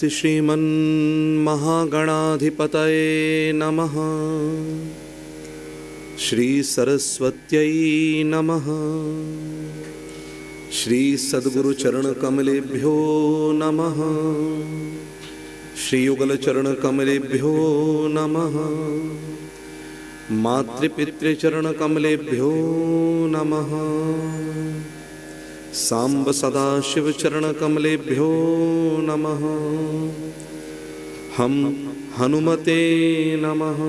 श्रीमन्महागणाधिपतये नमः। श्री सरस्वत्यै नमः। श्री सद्गुरु चरण कमलेभ्यो नमः। श्री युगल चरण कमलेभ्यो नमः। मातृपितृचरण कमलेभ्यो नमः। सांब सदाशिव चरण कमलेभ्यो नमः। हम हनुमते नमः।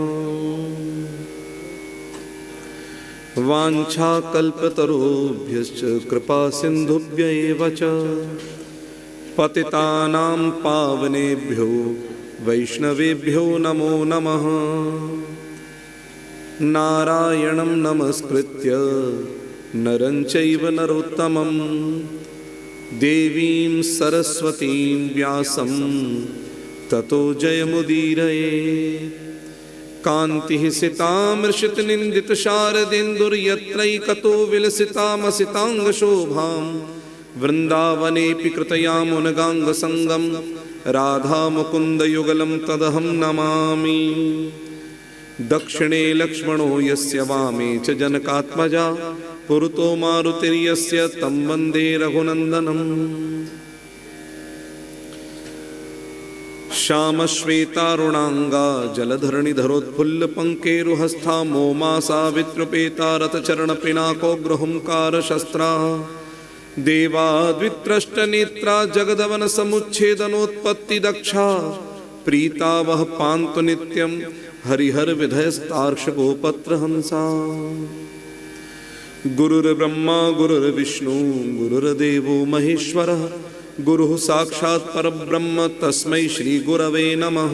वाञ्छाकल्पतरुभ्यश्च कृपा सिन्धुभ्य एव च पतितानां पावनेभ्यो वैष्णवेभ्यो नमो नमः। नारायणं नमस्कृत्य नरं चैव नरोत्तमं देवीं सरस्वतीं व्यासं ततो जयमुदीरयेत्। कान्तिः सितामृषितनिन्दितशारदेन्दुर्यत्रैकतो विलसितामसिताङ्गशोभां वृन्दावनेऽपि कृतयामुनगाङ्गसङ्गं राधामुकुन्दयुगलं तदहं नमामि। दक्षिणे लक्ष्मणो यस्य वामे च जनकात्मजा पुरतो मारुतिर्यस्य तं वन्दे रघुनन्दनम्। श्यामश्वेतारुणाङ्गा जलधरणिधरोत्फुल्लपङ्केरुहस्था मोमासा वितृपेता रथचरणपिनाकोग्रहुङ्कारशस्त्रा देवाद्वित्रष्टनेत्रा जगदवनसमुच्छेदनोत्पत्तिदक्षा प्रीतावः पान्तु नित्यं हरिहरविधयस्तार्क्ष्यगोपत्रहंसा। गुरुर्ब्रह्मा गुरुर्विष्णु गुरुर्देवो महेश्वरः गुरुः साक्षात् परब्रह्म तस्मै श्री गुरवे नमः।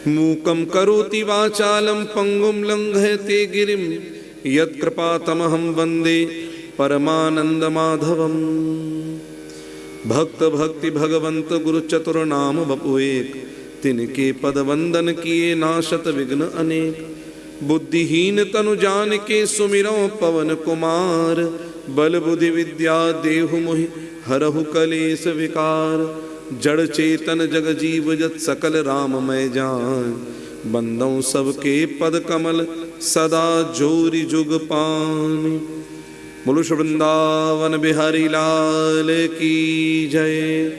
मूकं करोति वाचालं पंगुं लंघयते गिरिं यत्कृपातमहं वन्दे परमानन्दमाधवम्। भक्त भक्ति भगवंत गुरु चतुर नाम बपु एक तिनके पद वंदन किए नाशत विघ्न अनेक। बुद्धिहीन तनु जान के सुमिरो पवन कुमार बल बुद्धि विद्या देहु मोहि हरहु कलेस विकार। जड़ चेतन जग जीव जत सकल राममय जान बंदों सबके पद कमल सदा जोरि जुग पानि। बोलो वृंदावन बिहारी लाल की जय।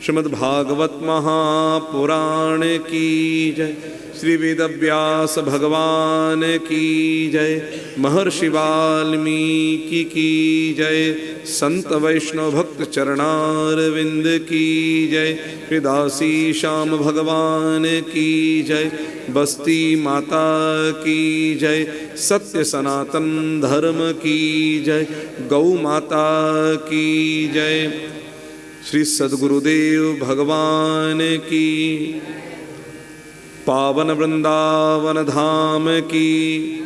श्रीमद्भागवत महापुराण की जय। श्री वेदव्यास भगवान की जय। महर्षि वाल्मीकि की जय। संत वैष्णव भक्त चरणारविंद की जय। हृदासी श्याम भगवान की जय। बस्ती माता की जय। सत्य सनातन धर्म की जय। गौ माता की जय। श्री सद्गुरुदेव भगवान की। पावन वृंदावन धाम की।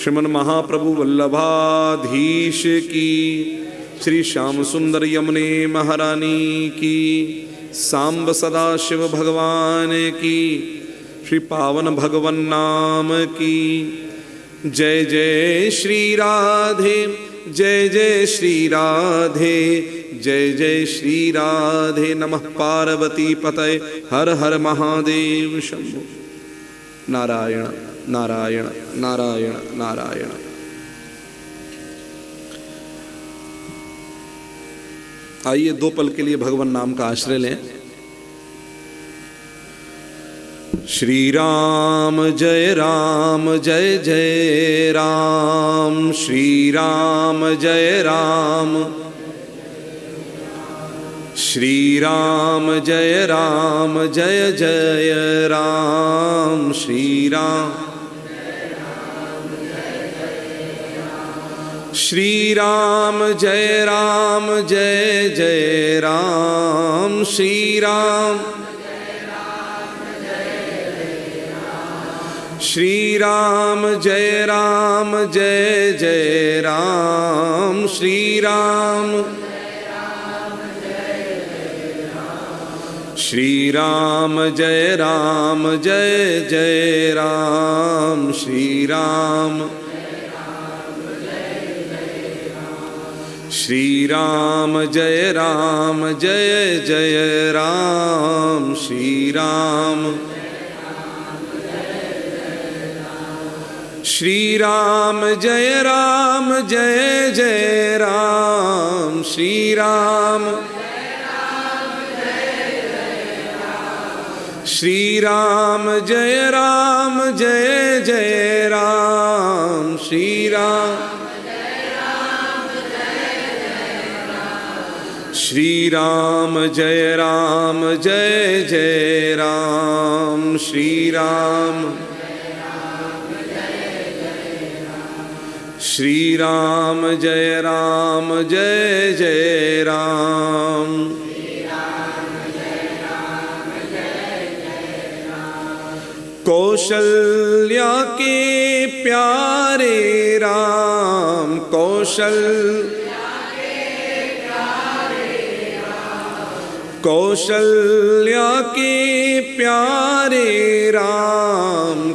श्रीमन महाप्रभु वल्लभाधीश की। श्री श्याम सुंदर यमुने महारानी की। सांब सदाशिव भगवान की। श्री पावन भगवन नाम की। जय जय श्री राधे जय जय श्री राधे जय जय श्री राधे। नमः पार्वती पतये हर हर महादेव शंभो। नारायण नारायण नारायण नारायण। आइए दो पल के लिए भगवान नाम का आश्रय लें। श्री राम जय राम श्री राम जय राम श्री राम जय राम श्री राम श्री राम जय राम श्री राम श्री राम जय राम श्री राम श्री राम जय राम श्री राम श्री राम जय जय राम। श्री राम श्री राम जय जय राम। श्री राम श्री राम जय जय राम। श्री राम श्री राम जय जय राम। श्री राम श्री राम जय जय राम। कौशल्या के प्यारे राम। कौशल्या के प्यारे राम।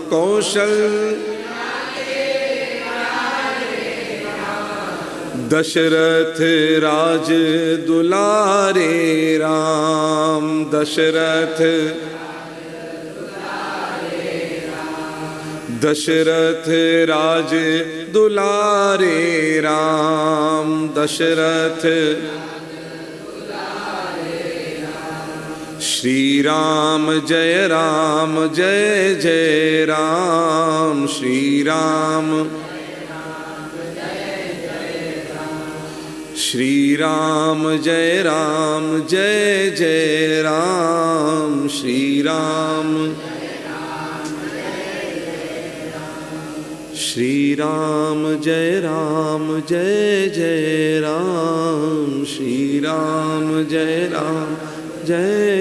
दशरथ राज दुलारे राम। दशरथ राज दुलारे राम। दशरथ श्री राम जय जय राम। श्री राम श्री राम जय जय राम। श्री राम श्री राम जय जय राम। श्री राम जय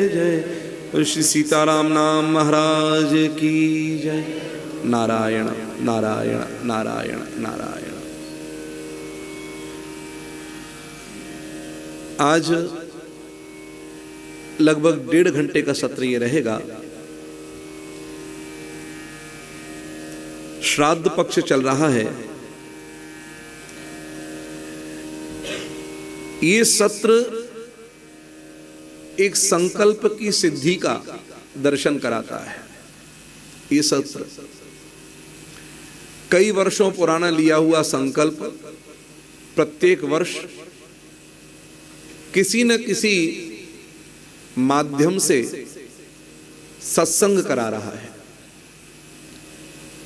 जय। श्री सीताराम नाम महाराज की जय। नारायण नारायण नारायण नारायण। आज लगभग 1.5 घंटे का सत्र ये रहेगा। श्राद्ध पक्ष चल रहा है। ये सत्र एक संकल्प की सिद्धि का दर्शन कराता है। ये सत्र कई वर्षों पुराना लिया हुआ संकल्प प्रत्येक वर्ष किसी न किसी माध्यम से सत्संग करा रहा है।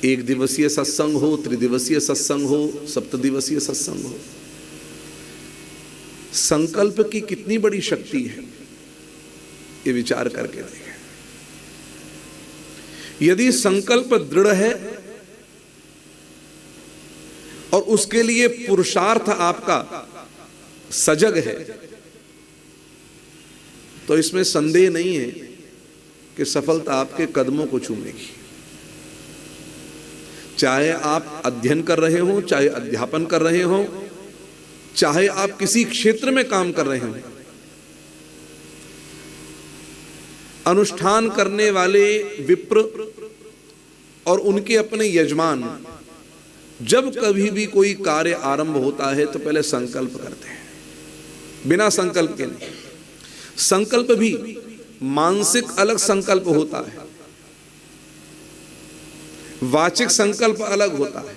1 दिवसीय सत्संग हो, त्रिदिवसीय सत्संग हो, सप्तदिवसीय सत्संग हो। संकल्प की कितनी बड़ी शक्ति है ये विचार करके देखें। यदि संकल्प दृढ़ है और उसके लिए पुरुषार्थ आपका सजग है तो इसमें संदेह नहीं है कि सफलता आपके कदमों को चूमेगी। चाहे आप अध्ययन कर रहे हो, चाहे अध्यापन कर रहे हो, चाहे आप किसी क्षेत्र में काम कर रहे हो, अनुष्ठान करने वाले विप्र और उनके अपने यजमान जब कभी भी कोई कार्य आरंभ होता है तो पहले संकल्प करते हैं, बिना संकल्प के नहीं। संकल्प भी मानसिक अलग संकल्प होता है, वाचिक संकल्प अलग होता है,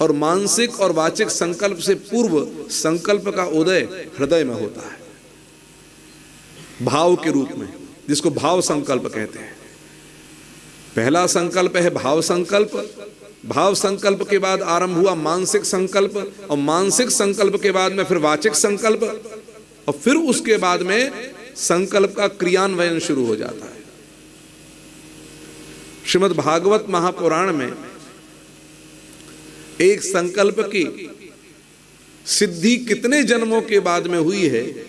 और मानसिक और वाचिक संकल्प से पूर्व संकल्प का उदय हृदय में होता है, भाव के रूप में, जिसको भाव संकल्प कहते हैं। पहला संकल्प है भाव संकल्प, भाव संकल्प के बाद आरंभ हुआ मानसिक संकल्प, और मानसिक संकल्प के बाद में फिर वाचिक संकल्प, और फिर उसके बाद में संकल्प का क्रियान्वयन शुरू हो जाता है। श्रीमद् भागवत महापुराण में एक संकल्प की सिद्धि कितने जन्मों के बाद में हुई है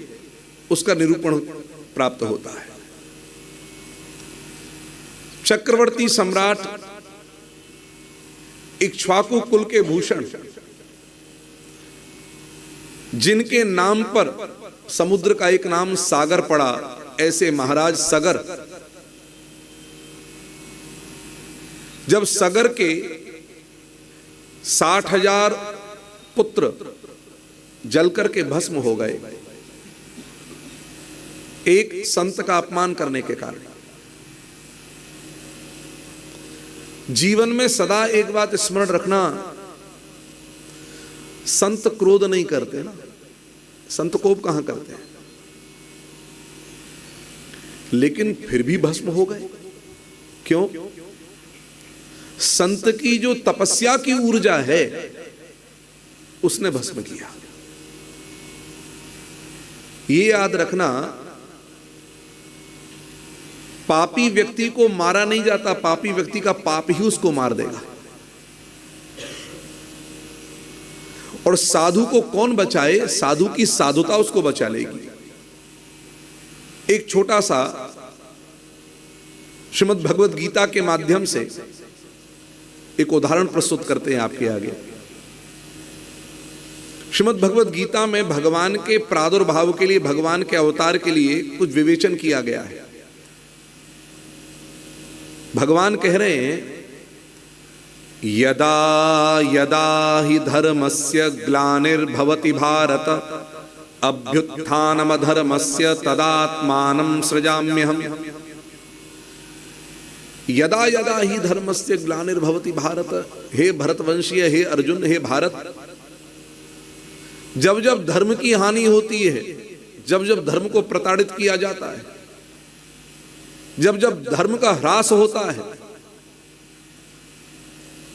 उसका निरूपण प्राप्त होता है। चक्रवर्ती सम्राट इक्ष्वाकु कुल के भूषण, जिनके नाम पर समुद्र का एक नाम सागर पड़ा, ऐसे महाराज सगर, जब सगर के 60,000 पुत्र जल करके भस्म हो गए एक संत का अपमान करने के कारण। जीवन में सदा एक बात स्मरण रखना, संत क्रोध नहीं करते ना, संत कोप कहां करते हैं, लेकिन फिर भी भस्म हो गए। क्यों? संत की जो तपस्या की ऊर्जा है उसने भस्म किया। ये याद रखना, पापी व्यक्ति को मारा नहीं जाता, पापी व्यक्ति का पाप ही उसको मार देगा। और साधु को कौन बचाए? साधु की साधुता उसको बचा लेगी। एक छोटा सा श्रीमद् भगवद गीता के माध्यम से एक उदाहरण प्रस्तुत करते हैं आपके आगे। श्रीमद् भगवद गीता में भगवान के प्रादुर्भाव के लिए, भगवान के अवतार के लिए कुछ विवेचन किया गया है। भगवान कह रहे हैं, यदा यदा हि धर्मस्य ग्लानिर्भवति भारत अभ्युत्थानमधर्मस्य तदात्मानं सृजाम्यहम्। यदा यदा ही धर्मस्य ग्लानिर्भवति भारत, हे भरतवंशीय, हे अर्जुन, हे भारत, जब जब धर्म की हानि होती है, जब जब धर्म को प्रताड़ित किया जाता है, जब जब धर्म का ह्रास होता है,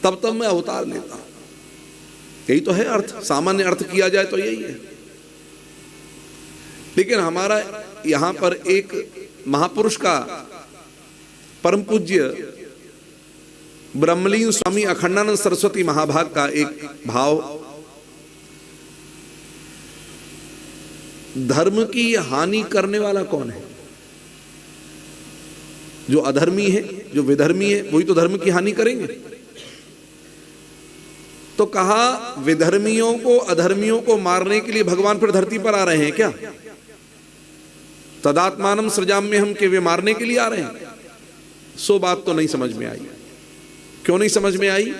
तब तब मैं अवतार लेता हूं। यही तो है अर्थ, सामान्य अर्थ किया जाए तो यही है। लेकिन हमारा यहां पर एक महापुरुष का, परम पूज्य ब्रह्मलीन स्वामी अखंडानंद सरस्वती महाभाग का एक भाव, धर्म की हानि करने वाला कौन है? जो अधर्मी है, जो विधर्मी है, वही तो धर्म की हानि करेंगे। तो कहा, विधर्मियों को, अधर्मियों को मारने के लिए भगवान फिर धरती पर आ रहे हैं क्या? तदात्मानं सृजाम्यहम् के वे मारने के लिए आ रहे हैं? सो बात तो नहीं समझ में आई। क्यों नहीं समझ में आई?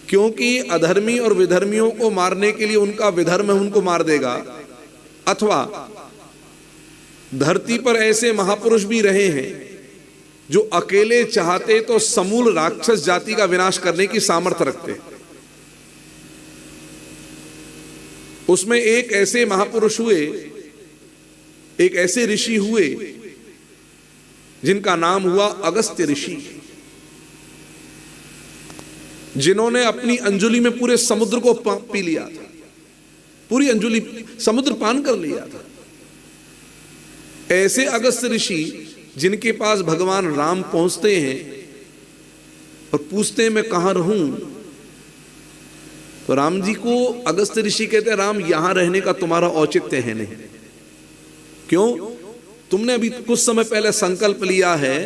क्योंकि अधर्मी और विधर्मियों को मारने के लिए उनका विधर्म उनको मार देगा, अथवा धरती पर ऐसे महापुरुष भी रहे हैं जो अकेले चाहते तो समूल राक्षस जाति का विनाश करने की सामर्थ्य रखते। उसमें एक ऐसे महापुरुष हुए, एक ऐसे ऋषि हुए जिनका नाम हुआ अगस्त्य ऋषि, जिन्होंने अपनी अंजुलि में पूरे समुद्र को पी लिया था, पूरी अंजुलि समुद्र पान कर लिया था। ऐसे अगस्त्य ऋषि जिनके पास भगवान राम पहुंचते हैं और पूछते हैं मैं कहां रहूं, तो राम जी को अगस्त्य ऋषि कहते हैं, राम यहां रहने का तुम्हारा औचित्य है नहीं। क्यों? तुमने अभी कुछ समय पहले संकल्प लिया है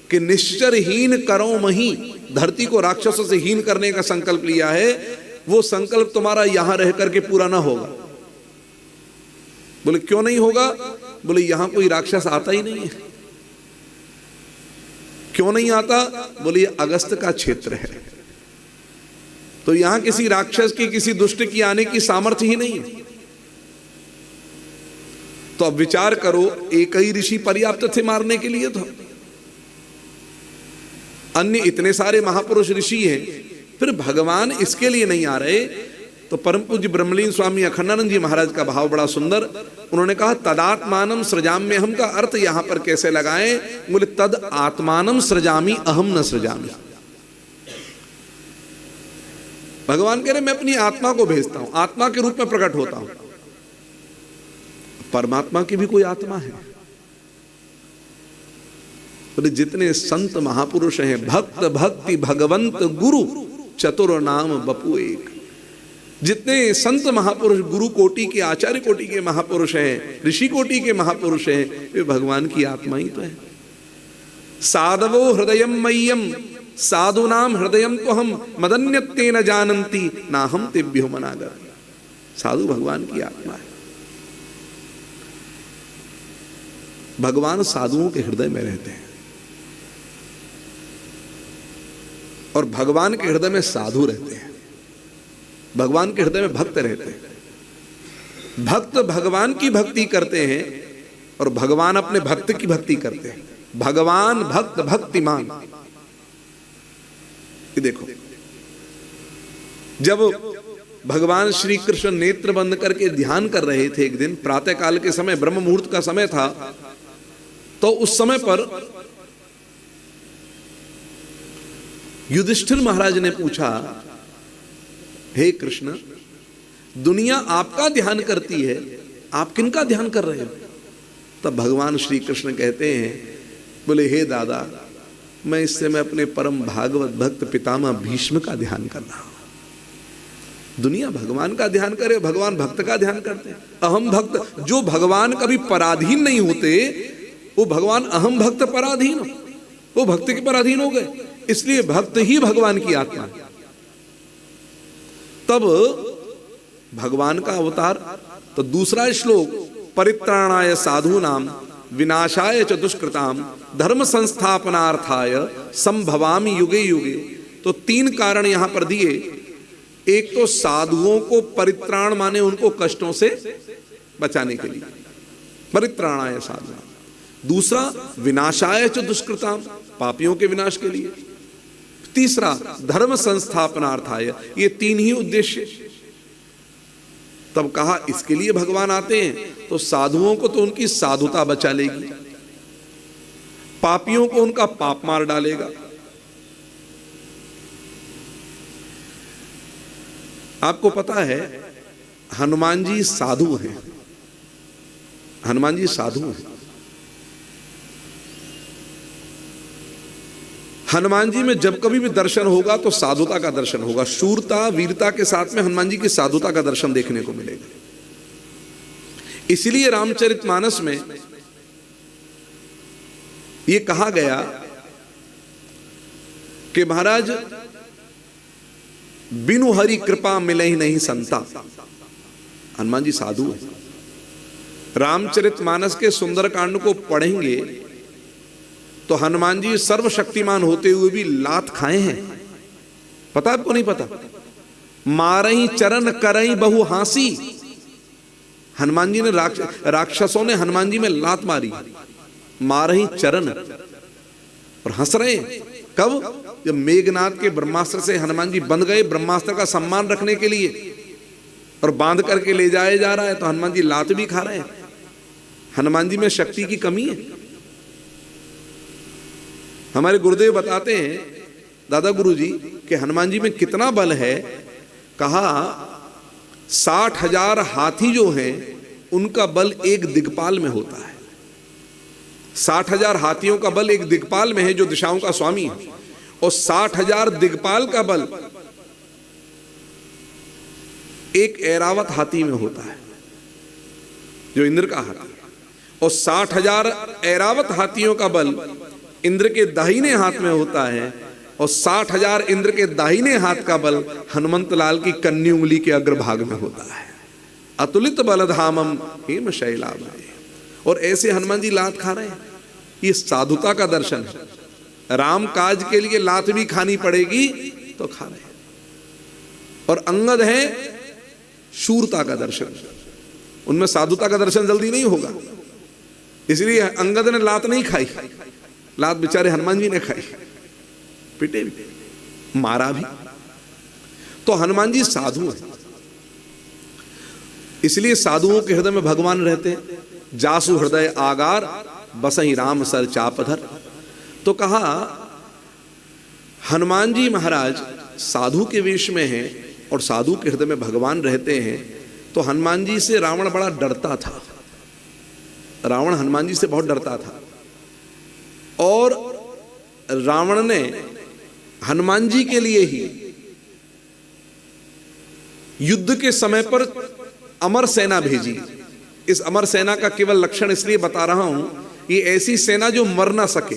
कि निश्चरहीन करो मही, धरती को राक्षसों से हीन करने का संकल्प लिया है। वो संकल्प तुम्हारा यहां रह करके पूरा ना होगा। बोले क्यों नहीं होगा? बोले यहां कोई राक्षस आता ही नहीं है। क्यों नहीं आता? बोले ये अगस्त का क्षेत्र है, तो यहां किसी राक्षस की, किसी दुष्ट की आने की सामर्थ्य ही नहीं है। तो अब विचार करो, एक ही ऋषि पर्याप्त थे मारने के लिए, तो अन्य इतने सारे महापुरुष ऋषि हैं, फिर भगवान इसके लिए नहीं आ रहे। तो परम पूज्य ब्रह्मलीन स्वामी अखंडानंद जी महाराज का भाव बड़ा सुंदर, उन्होंने कहा तदात्मानं सृजाम्यहम् का अर्थ यहां पर कैसे लगाएं? बोले तद आत्मानं सृजामि अहम न सृजामि। भगवान कह रहे मैं अपनी आत्मा को भेजता हूं, आत्मा के रूप में प्रकट होता हूं। परमात्मा की भी कोई आत्मा है? बोले जितने संत महापुरुष हैं, भक्त भक्ति भगवंत गुरु चतुर नाम बपू एक, जितने संत महापुरुष, गुरु कोटि के, आचार्य कोटि के महापुरुष हैं, ऋषि कोटि के महापुरुष हैं, वे भगवान की आत्मा ही तो है। साधवो हृदयम मय्यम साधुनाम हृदयम तो हम मदन्यत्ते न जानन्ति ना हम तेभ्यो मनागर। साधु भगवान की आत्मा है। भगवान साधुओं के हृदय में रहते हैं और भगवान के हृदय में साधु रहते हैं, भगवान के हृदय में भक्त रहते हैं। भक्त भगवान की भक्ति करते हैं और भगवान अपने भक्त की भक्ति करते हैं। भगवान भक्त भक्तिमान। ये देखो, जब भगवान श्री कृष्ण नेत्र बंद करके ध्यान कर रहे थे, एक दिन प्रातः काल के समय, ब्रह्म मुहूर्त का समय था, तो उस समय पर युधिष्ठिर महाराज ने पूछा, हे कृष्ण, दुनिया आपका ध्यान करती है, आप किनका ध्यान कर रहे हो? तब भगवान श्री कृष्ण कहते हैं, बोले हे दादा, मैं इस समय अपने परम भागवत भक्त पितामह भीष्म का ध्यान कर रहा हूं। दुनिया भगवान का ध्यान करे, भगवान भक्त का ध्यान करते हैं। अहम भक्त, जो भगवान कभी पराधीन नहीं होते, वो भगवान अहम भक्त पराधीन, वो भक्त के पराधीन हो गए। इसलिए भक्त ही भगवान की आत्मा है। तब भगवान का अवतार। तो दूसरा श्लोक, परित्राणाय साधूनाम विनाशाय च दुष्कृताम धर्म संस्थापनार्थाय संभवामि युगे युगे। तो 3 कारण यहां पर दिए। एक तो साधुओं को परित्राण माने उनको कष्टों से बचाने के लिए, परित्राणाय साधूनाम। दूसरा विनाशाय च दुष्कृताम, पापियों के विनाश के लिए। तीसरा धर्म संस्थापनार्थाय। ये 3 ही उद्देश्य। तब कहा इसके लिए भगवान आते हैं तो साधुओं को तो उनकी साधुता बचा लेगी, पापियों को उनका पाप मार डालेगा। आपको पता है हनुमान जी साधु हैं, हनुमान जी साधु हैं। हनुमान जी में जब कभी भी दर्शन होगा तो साधुता का दर्शन होगा। शूरता वीरता के साथ में हनुमान जी की साधुता का दर्शन देखने को मिलेगा। इसलिए रामचरितमानस में यह कहा गया कि महाराज बिनु हरि कृपा मिले ही नहीं संता। हनुमान जी साधु है। रामचरितमानस के सुंदरकांड को पढ़ेंगे तो हनुमान जी सर्वशक्तिमान होते हुए भी लात खाए हैं। पता आपको? नहीं पता? मारही चरण करई बहु हांसी। हनुमान जी ने राक्षसों ने हनुमान जी में लात मारी, मारही चरण, और हंस रहे। कब? जब मेघनाथ के ब्रह्मास्त्र से हनुमान जी बंध गए, ब्रह्मास्त्र का सम्मान रखने के लिए, और बांध करके ले जाया जा रहा है तो हनुमान जी लात भी खा रहे हैं। हनुमान जी में शक्ति की कमी है। हमारे गुरुदेव बताते हैं, दादा गुरु जी, कि हनुमान जी में कितना बल है। कहा 60,000 हाथी जो हैं उनका बल एक दिक्पाल में होता है। 60,000 हाथियों का बल एक दिक्पाल में है जो दिशाओं का स्वामी है, और 60,000 दिक्पाल का बल एक ऐरावत हाथी में होता है जो इंद्र का हाथी, और 60,000 ऐरावत हाथियों का बल इंद्र के दाहिने हाथ में होता है, और 60,000 इंद्र के दाहिने हाथ का बल हनुमंत लाल की कन्नी उंगली के अग्रभाग में होता है। अतुलित बलधामम हेम शैलाभय। और ऐसे हनुमान जी लात खा रहे हैं। ये साधुता का दर्शन है। राम काज के लिए लात भी खानी पड़ेगी तो खा रहे हैं। और अंगद है शूरता का दर्शन, उनमें साधुता का दर्शन जल्दी नहीं होगा। इसलिए अंगद ने लात नहीं खाई, लात बेचारे हनुमान जी ने खाई, पिटे भी, मारा भी। तो हनुमान जी साधु हैं। इसलिए साधुओं के हृदय में भगवान रहते हैं। जासु हृदय आगार बसई राम सर चापधर। तो कहा हनुमान जी महाराज साधु के वेश में हैं और साधु के हृदय में भगवान रहते हैं। तो हनुमान जी से रावण बड़ा डरता था। रावण हनुमान जी से बहुत डरता था, और रावण ने हनुमान जी के लिए ही युद्ध के समय पर अमर सेना भेजी। इस अमर सेना का केवल लक्षण इसलिए बता रहा हूं, ये ऐसी सेना जो मर ना सके।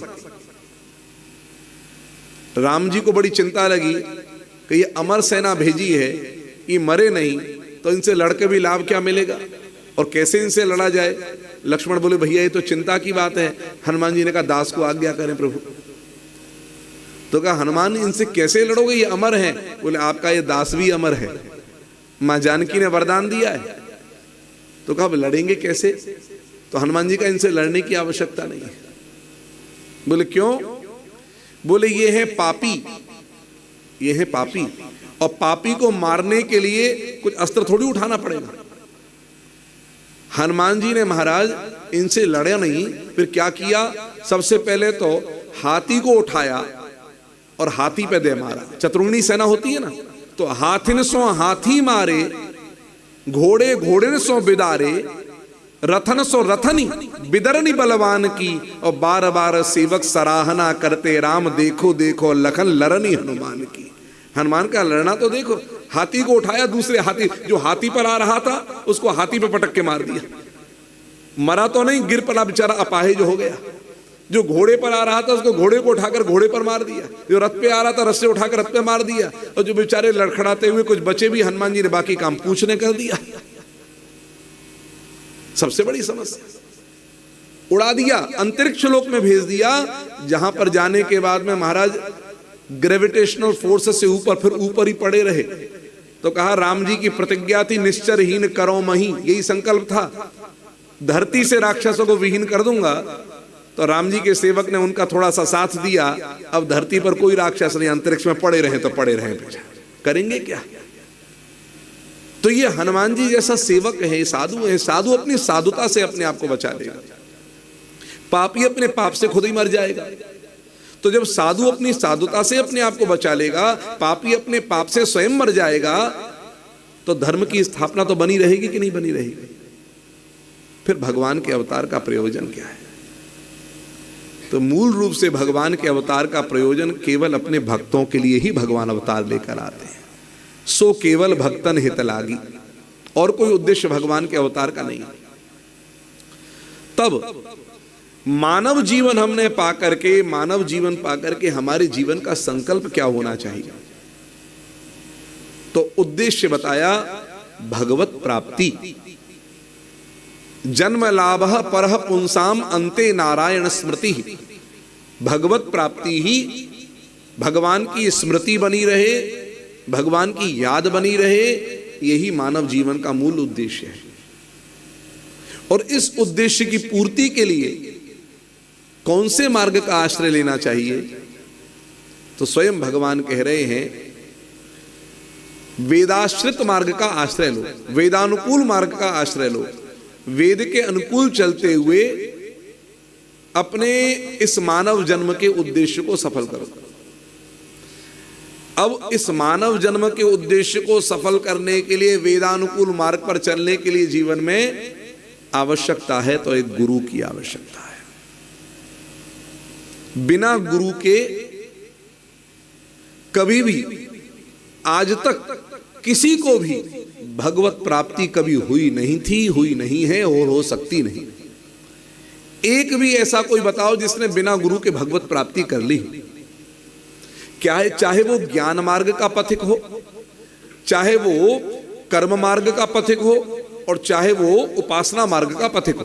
राम जी को बड़ी चिंता लगी कि ये अमर सेना भेजी है, ये मरे नहीं तो इनसे लड़के भी लाभ क्या मिलेगा, और कैसे इनसे लड़ा जाए। लक्ष्मण बोले भैया ये तो चिंता की बात है। हनुमान जी ने कहा दास को आज्ञा करें प्रभु। तो कहा हनुमान इनसे कैसे लड़ोगे, ये अमर है। बोले आपका ये दास भी अमर है, मां जानकी ने वरदान दिया है। तो कहा लड़ेंगे कैसे? तो हनुमान जी का इनसे लड़ने की आवश्यकता नहीं है। बोले क्यों? बोले ये है पापी, ये है पापी, और पापी को मारने के लिए कुछ अस्त्र थोड़ी उठाना पड़ेगा। हनुमान जी ने महाराज इनसे लड़े नहीं, फिर क्या किया? सबसे पहले तो हाथी को उठाया और हाथी पे दे मारा। चतुर्ंगी सेना होती है ना, तो हाथिन सो हाथी मारे, घोड़े घोड़े सो बिदारे, रथन सो रथनी बिदरनी बलवान की, और बार बार सेवक सराहना करते, राम देखो देखो लखन लरनी हनुमान की। हनुमान का लड़ना तो देखो, हाथी को उठाया, दूसरे हाथी जो हाथी पर आ रहा था उसको हाथी पे पटक के मार दिया। मरा तो नहीं, गिर पड़ा बेचारा, अपाहिज हो गया। जो घोड़े पर आ रहा था उसको घोड़े को उठाकर घोड़े पर मार दिया, जो रथ पे आ रहा था रथ से उठाकर रथ पे मार दिया, और जो बेचारे लड़खड़ाते हुए कुछ बचे भी, हनुमान जी ने बाकी काम पूछने कर दिया। सबसे बड़ी समस्या उड़ा दिया, अंतरिक्ष लोक में भेज दिया, जहां पर जाने के बाद में महाराज ग्रेविटेशनल फोर्स से ऊपर, फिर ऊपर ही पड़े रहे। तो कहा राम जी की प्रतिज्ञा थी निश्चरहीन करो मही, यही संकल्प था, धरती से राक्षसों को विहीन कर दूंगा। तो राम जी के सेवक ने उनका थोड़ा सा साथ दिया, अब धरती पर कोई राक्षस नहीं, अंतरिक्ष में पड़े रहे तो पड़े रहे, करेंगे क्या? तो ये हनुमान जी जैसा सेवक है, साधु है, साधु अपनी साधुता से अपने आप को बचा लेगा, पापी अपने पाप से खुद ही मर जाएगा। तो जब साधु अपनी साधुता से अपने आप को बचा लेगा, पापी अपने पाप से स्वयं मर जाएगा, तो धर्म की स्थापना तो बनी रहेगी कि नहीं बनी रहेगी? फिर भगवान के अवतार का प्रयोजन क्या है? तो मूल रूप से भगवान के अवतार का प्रयोजन केवल अपने भक्तों के लिए ही भगवान अवतार लेकर आते हैं। सो केवल भक्तन हित लागी, और कोई उद्देश्य भगवान के अवतार का नहीं। तब मानव जीवन हमने पा करके, मानव जीवन पा करके हमारे जीवन का संकल्प क्या होना चाहिए? तो उद्देश्य बताया भगवत प्राप्ति, जन्म लाभ परह पुंसाम अंते नारायण स्मृति। भगवत प्राप्ति ही भगवान की स्मृति बनी रहे, भगवान की याद बनी रहे, यही मानव जीवन का मूल उद्देश्य है। और इस उद्देश्य की पूर्ति के लिए कौन से मार्ग का आश्रय लेना चाहिए? तो स्वयं भगवान कह रहे हैं वेदाश्रित मार्ग का आश्रय लो, वेदानुकूल मार्ग का आश्रय लो, वेद के अनुकूल चलते हुए अपने इस मानव जन्म के उद्देश्य को सफल करो। अब इस मानव जन्म के उद्देश्य को सफल करने के लिए, वेदानुकूल मार्ग पर चलने के लिए जीवन में आवश्यकता है तो एक गुरु की आवश्यकता है। बिना गुरु के कभी भी आज तक किसी को भी भगवत प्राप्ति कभी हुई नहीं थी, हुई नहीं है और हो सकती नहीं। एक भी ऐसा कोई बताओ जिसने बिना गुरु के भगवत प्राप्ति कर ली? क्या है, चाहे वो ज्ञान मार्ग का पथिक हो, चाहे वो कर्म मार्ग का पथिक हो, और चाहे वो उपासना मार्ग का पथिक हो,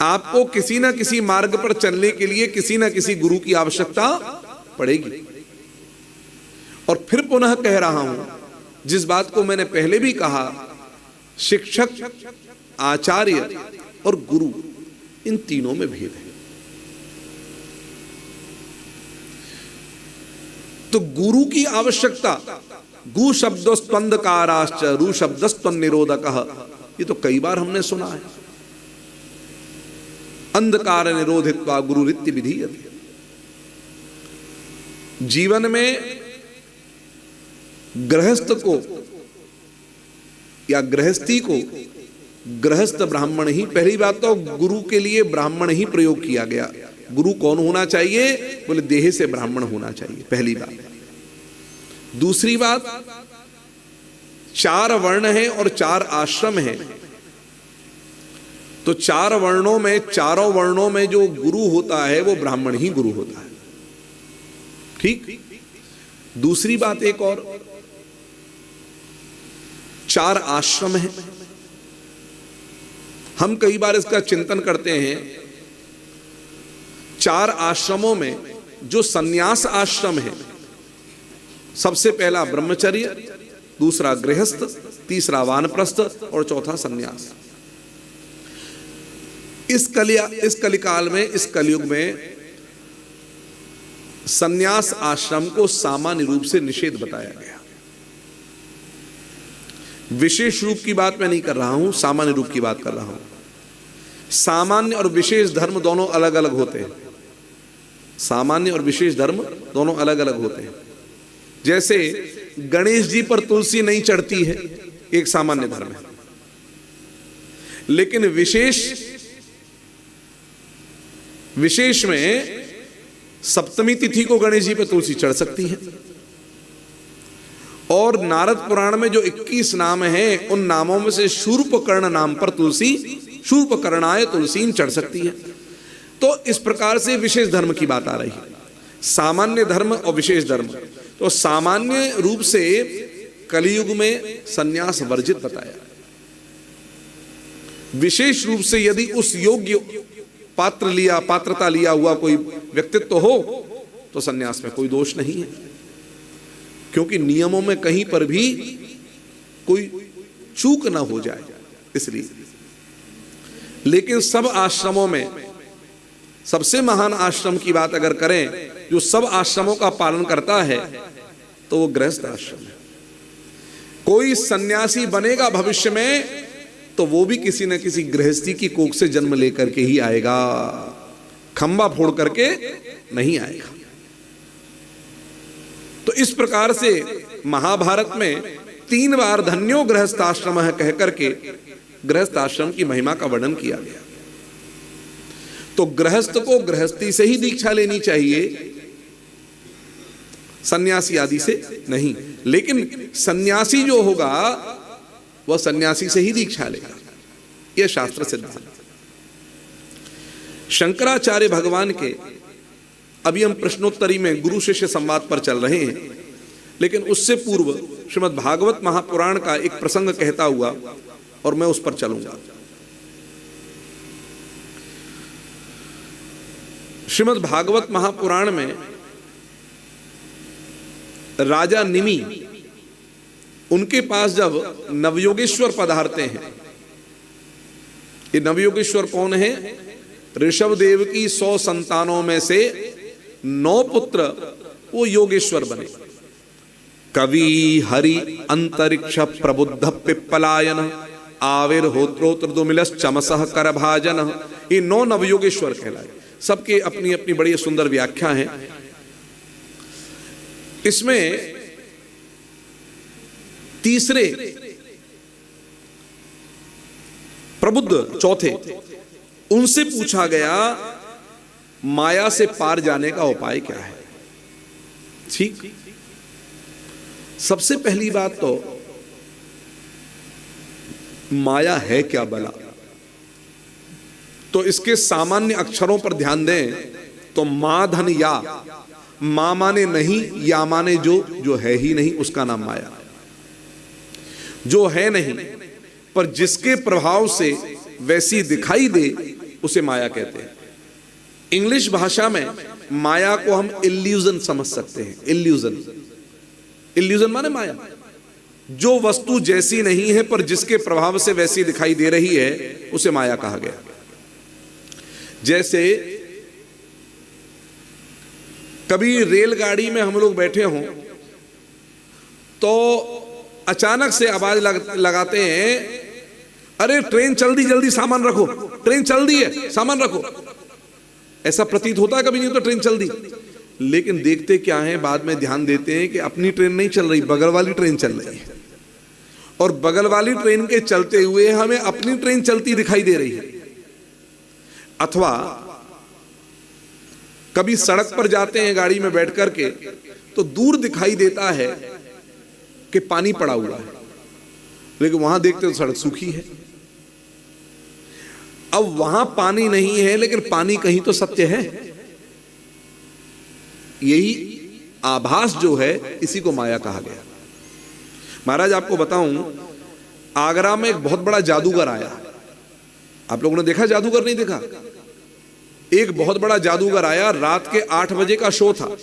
आपको किसी ना किसी मार्ग पर चलने के लिए किसी ना किसी गुरु की आवश्यकता पड़ेगी। और फिर पुनः कह रहा हूं जिस बात को मैंने पहले भी कहा, शिक्षक, आचार्य और गुरु, इन तीनों में भेद है। तो गुरु की आवश्यकता, गु शब्दस्त्वंधकाराश्च रु शब्दस्त्वं निरोधकः, ये तो कई बार हमने सुना है। अंधकार निरोधित्वा गुरुरित्य विधीयते। जीवन में गृहस्थ को या गृहस्थी को गृहस्थ ब्राह्मण ही, पहली बात तो गुरु के लिए ब्राह्मण ही प्रयोग किया गया। गुरु कौन होना चाहिए? बोले देह से ब्राह्मण होना चाहिए, पहली बात। दूसरी बात, 4 वर्ण हैं और 4 आश्रम हैं, तो 4 वर्णों में, चारों वर्णों में जो गुरु होता है वो ब्राह्मण ही गुरु होता है। ठीक। दूसरी बात एक और, 4 आश्रम हैं। हम कई बार इसका चिंतन करते हैं। 4 आश्रमों में जो सन्यास आश्रम है, सबसे पहला ब्रह्मचर्य, दूसरा गृहस्थ, तीसरा वानप्रस्थ और चौथा सन्यास। इस कलिकाल में, इस कलयुग में सन्यास आश्रम को सामान्य रूप से निषेध बताया गया। विशेष रूप की बात मैं नहीं कर रहा हूं, सामान्य रूप की बात कर रहा हूं। सामान्य और विशेष धर्म दोनों अलग अलग होते हैं। सामान्य और विशेष धर्म दोनों अलग अलग होते हैं। जैसे गणेश जी पर तुलसी नहीं चढ़ती है, एक सामान्य धर्म है, लेकिन विशेष में सप्तमी तिथि को गणेश जी पर तुलसी चढ़ सकती है। और नारद पुराण में जो 21 नाम हैं, उन नामों में से शूर्पकर्ण नाम पर तुलसी, शूर्पकर्णाय तुलसी चढ़ सकती है। तो इस प्रकार से विशेष धर्म की बात आ रही है, सामान्य धर्म और विशेष धर्म। तो सामान्य रूप से कलियुग में सन्यास वर्जित बताया। विशेष रूप से यदि उस योग्य पात्रता लिया हुआ कोई व्यक्तित्व हो तो सन्यास में कोई दोष नहीं है, क्योंकि नियमों में कहीं पर भी कोई चूक ना हो जाए इसलिए। लेकिन सब आश्रमों में सबसे महान आश्रम की बात अगर करें जो सब आश्रमों का पालन करता है तो वो गृहस्थ आश्रम है। कोई सन्यासी बनेगा भविष्य में तो वो भी किसी न किसी गृहस्थी की कोख से जन्म लेकर के ही आएगा, खंबा फोड़ करके नहीं आएगा। तो इस प्रकार से महाभारत में 3 बार धन्यो गृहस्थ आश्रम है कहकर के गृहस्थ आश्रम की महिमा का वर्णन किया गया। तो गृहस्थ को गृहस्थी से ही दीक्षा लेनी चाहिए, सन्यासी आदि से नहीं। लेकिन सन्यासी जो होगा वह सन्यासी से ही दीक्षा लेगा, यह शास्त्र सिद्धांत। शंकराचार्य भगवान के, अभी हम प्रश्नोत्तरी में गुरु शिष्य संवाद पर चल रहे हैं, लेकिन उससे पूर्व श्रीमद् भागवत महापुराण का एक प्रसंग कहता हुआ और मैं उस पर चलूंगा। श्रीमद् भागवत महापुराण में राजा निमि, उनके पास जब नवयोगेश्वर पधारते हैं, ये नवयोगेश्वर कौन है? ऋषभदेव की 100 संतानों में से 9 पुत्र वो योगेश्वर बने। कवि हरि अंतरिक्ष प्रबुद्ध पिप्पलायन आविर्होत्रोत्र दुमिलस चमसः करभाजन, ये 9 नवयोगेश्वर कहलाए। सबके अपनी अपनी बड़ी सुंदर व्याख्या है। इसमें तीसरे प्रबुद्ध चौथे, उनसे पूछा गया माया से पार जाने का उपाय क्या है। ठीक, सबसे पहली बात तो माया है क्या भला? तो इसके सामान्य अक्षरों पर ध्यान दें तो मा धन या, मां माने नहीं, या माने जो है ही नहीं, उसका नाम माया। जो है नहीं पर जिसके प्रभाव से वैसी दिखाई दे उसे माया कहते हैं। इंग्लिश भाषा में माया को हम इल्यूजन समझ सकते हैं। इल्यूजन माने माया, जो वस्तु जैसी नहीं है पर जिसके प्रभाव से वैसी दिखाई दे रही है उसे माया कहा गया। जैसे कभी रेलगाड़ी में हम लोग बैठे हों तो अचानक से आवाज लगाते हैं, अरे ट्रेन चल दी, जल्दी सामान रखो, ट्रेन चल दी है, सामान रखो। ऐसा प्रतीत होता है कभी नहीं तो ट्रेन चल दी, लेकिन देखते क्या है, बाद में ध्यान देते हैं कि अपनी ट्रेन नहीं चल रही, बगल वाली ट्रेन चल रही है, और बगल वाली ट्रेन के चलते हुए हमें अपनी ट्रेन चलती दिखाई दे रही है। अथवा कभी सड़क पर जाते हैं गाड़ी में बैठ करके तो दूर दिखाई देता है कि पानी पड़ा हुआ है, लेकिन वहां देखते तो सड़क सूखी है। अब वहां पानी नहीं है लेकिन पानी कहीं तो सत्य है। यही आभास जो है इसी को माया कहा गया। महाराज आपको बताऊं, आगरा में एक बहुत बड़ा जादूगर आया। आप लोगों ने देखा जादूगर? नहीं देखा? एक बहुत बड़ा जादूगर आया, रात के 8 बजे का शो था,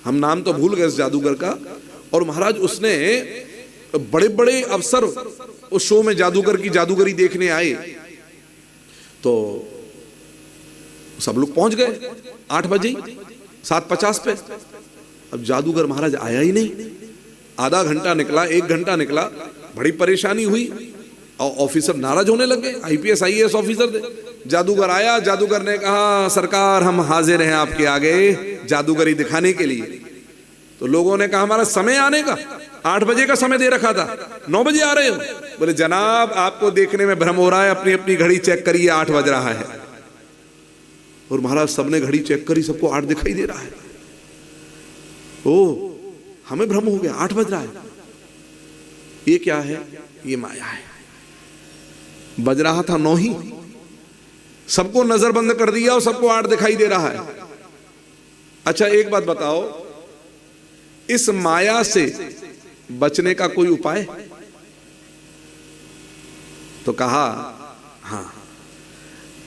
हम नाम तो भूल गए इस जादूगर का। और महाराज उसने बड़े बड़े अफसर उस शो में जादूगर की जादूगरी देखने आए, तो सब लोग पहुंच गए 8 बजे 7:50 पे। अब जादूगर महाराज आया ही नहीं। आधा घंटा निकला, 1 घंटा निकला, बड़ी परेशानी हुई और ऑफिसर नाराज होने लगे, IPS IAS ऑफिसर थे। जादूगर आया, जादूगर ने कहा सरकार हम हाजिर हैं आपके आगे जादूगरी दिखाने के लिए। तो लोगों ने कहा हमारा समय आने का 8 बजे का समय दे रखा था, 9 बजे आ रहे हो। बोले जनाब आपको देखने में भ्रम हो रहा है, अपनी अपनी घड़ी चेक करिए 8 बज रहा है। और महाराज सबने घड़ी चेक करी, सबको 8 दिखाई दे रहा है। ओ हमें भ्रम हो गया, 8 बज रहा है। ये क्या है? ये माया है। बज रहा था 9 ही, सबको नजर बंद कर दिया और सबको 8 दिखाई दे रहा है। अच्छा एक बात बताओ, इस माया से बचने का कोई उपाय? तो कहा हां,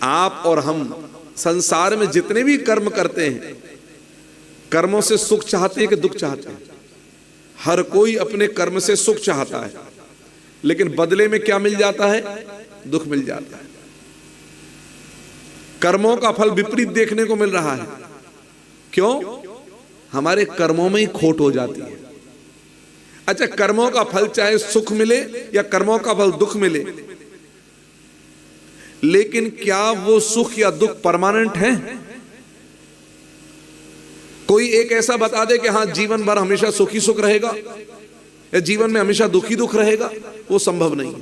आप और हम संसार में जितने भी कर्म करते हैं, कर्मों से सुख चाहते हैं कि दुख चाहते हैं? हर कोई अपने कर्म से सुख चाहता है, लेकिन बदले में क्या मिल जाता है? दुख मिल जाता है। कर्मों का फल विपरीत देखने को मिल रहा है। क्यों? हमारे कर्मों में ही खोट हो जाती है। अच्छा कर्मों का फल चाहे सुख मिले या कर्मों का फल दुख मिले, लेकिन क्या वो सुख या दुख परमानेंट है? कोई एक ऐसा बता दे कि हाँ जीवन भर हमेशा सुखी सुख रहेगा या जीवन में हमेशा दुखी दुख रहेगा? वो संभव नहीं।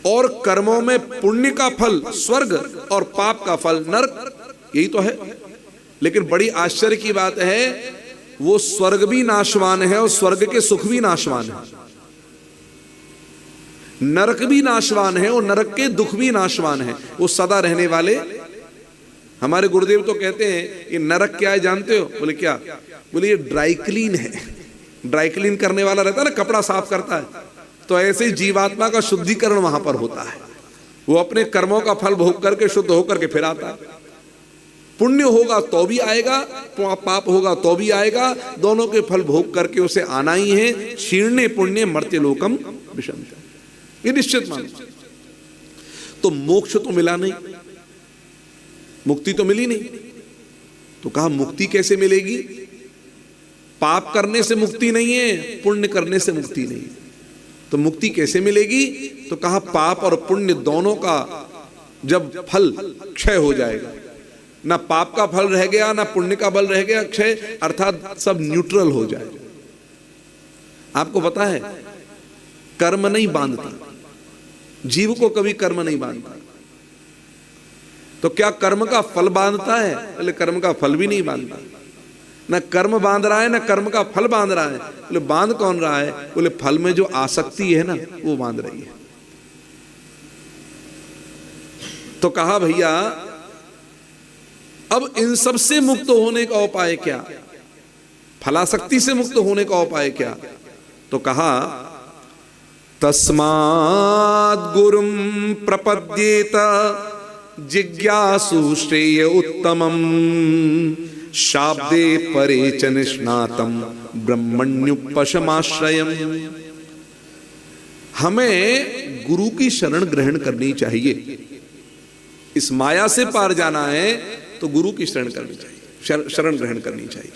और कर्मों में पुण्य का फल स्वर्ग और पाप का फल नरक, यही तो है। लेकिन बड़ी आश्चर्य की बात है, वो स्वर्ग भी नाशवान है और स्वर्ग के सुख भी नाशवान है, नरक भी नाशवान है और नरक के दुख भी नाशवान है। वो सदा रहने वाले। हमारे गुरुदेव तो कहते हैं ये नरक क्या है जानते हो? बोले क्या? बोले ये ड्राई क्लीन है। ड्राई क्लीन करने वाला रहता है ना, कपड़ा साफ करता है, तो ऐसे ही जीवात्मा का शुद्धिकरण वहां पर होता है। वो अपने कर्मों का फल भोग करके शुद्ध होकर के फिर आता है। पुण्य होगा तो भी आएगा, पाप होगा तो भी आएगा, दोनों के फल भोग करके उसे आना ही है। क्षीर्णे पुण्य मर्त्य लोकम विषम, ये निश्चित मानो। तो मोक्ष तो मिला नहीं, मुक्ति तो मिली नहीं। तो कहा मुक्ति कैसे मिलेगी? पाप करने से मुक्ति नहीं है, पुण्य करने से मुक्ति नहीं। तो मुक्ति कैसे मिलेगी? तो कहा पाप और पुण्य दोनों का जब फल क्षय हो जाएगा, ना पाप का फल रह गया ना पुण्य का बल रह गया क्षय, अर्थात सब न्यूट्रल हो जाएगा। आपको पता है कर्म नहीं बांधता, जीव को कभी कर्म नहीं बांधता। तो क्या कर्म का फल बांधता है? बोले कर्म का फल भी नहीं बांधता। ना कर्म बांध रहा है ना कर्म का फल बांध रहा है। बोले बांध कौन रहा है? बोले फल में जो आसक्ति है ना वो बांध रही है। तो कहा भैया अब इन सब से मुक्त होने का उपाय क्या? फलासक्ति से मुक्त होने का उपाय क्या? तो कहा तस्माद् गुरुम प्रपद्येत जिज्ञासु श्रेय उत्तमम् शाब्दे परे च निष्णातम् ब्रह्मण्युपशमाश्रयम्। हमें गुरु की शरण ग्रहण करनी चाहिए। इस माया से पार जाना है तो गुरु की शरण करनी चाहिए, शरण ग्रहण करनी चाहिए।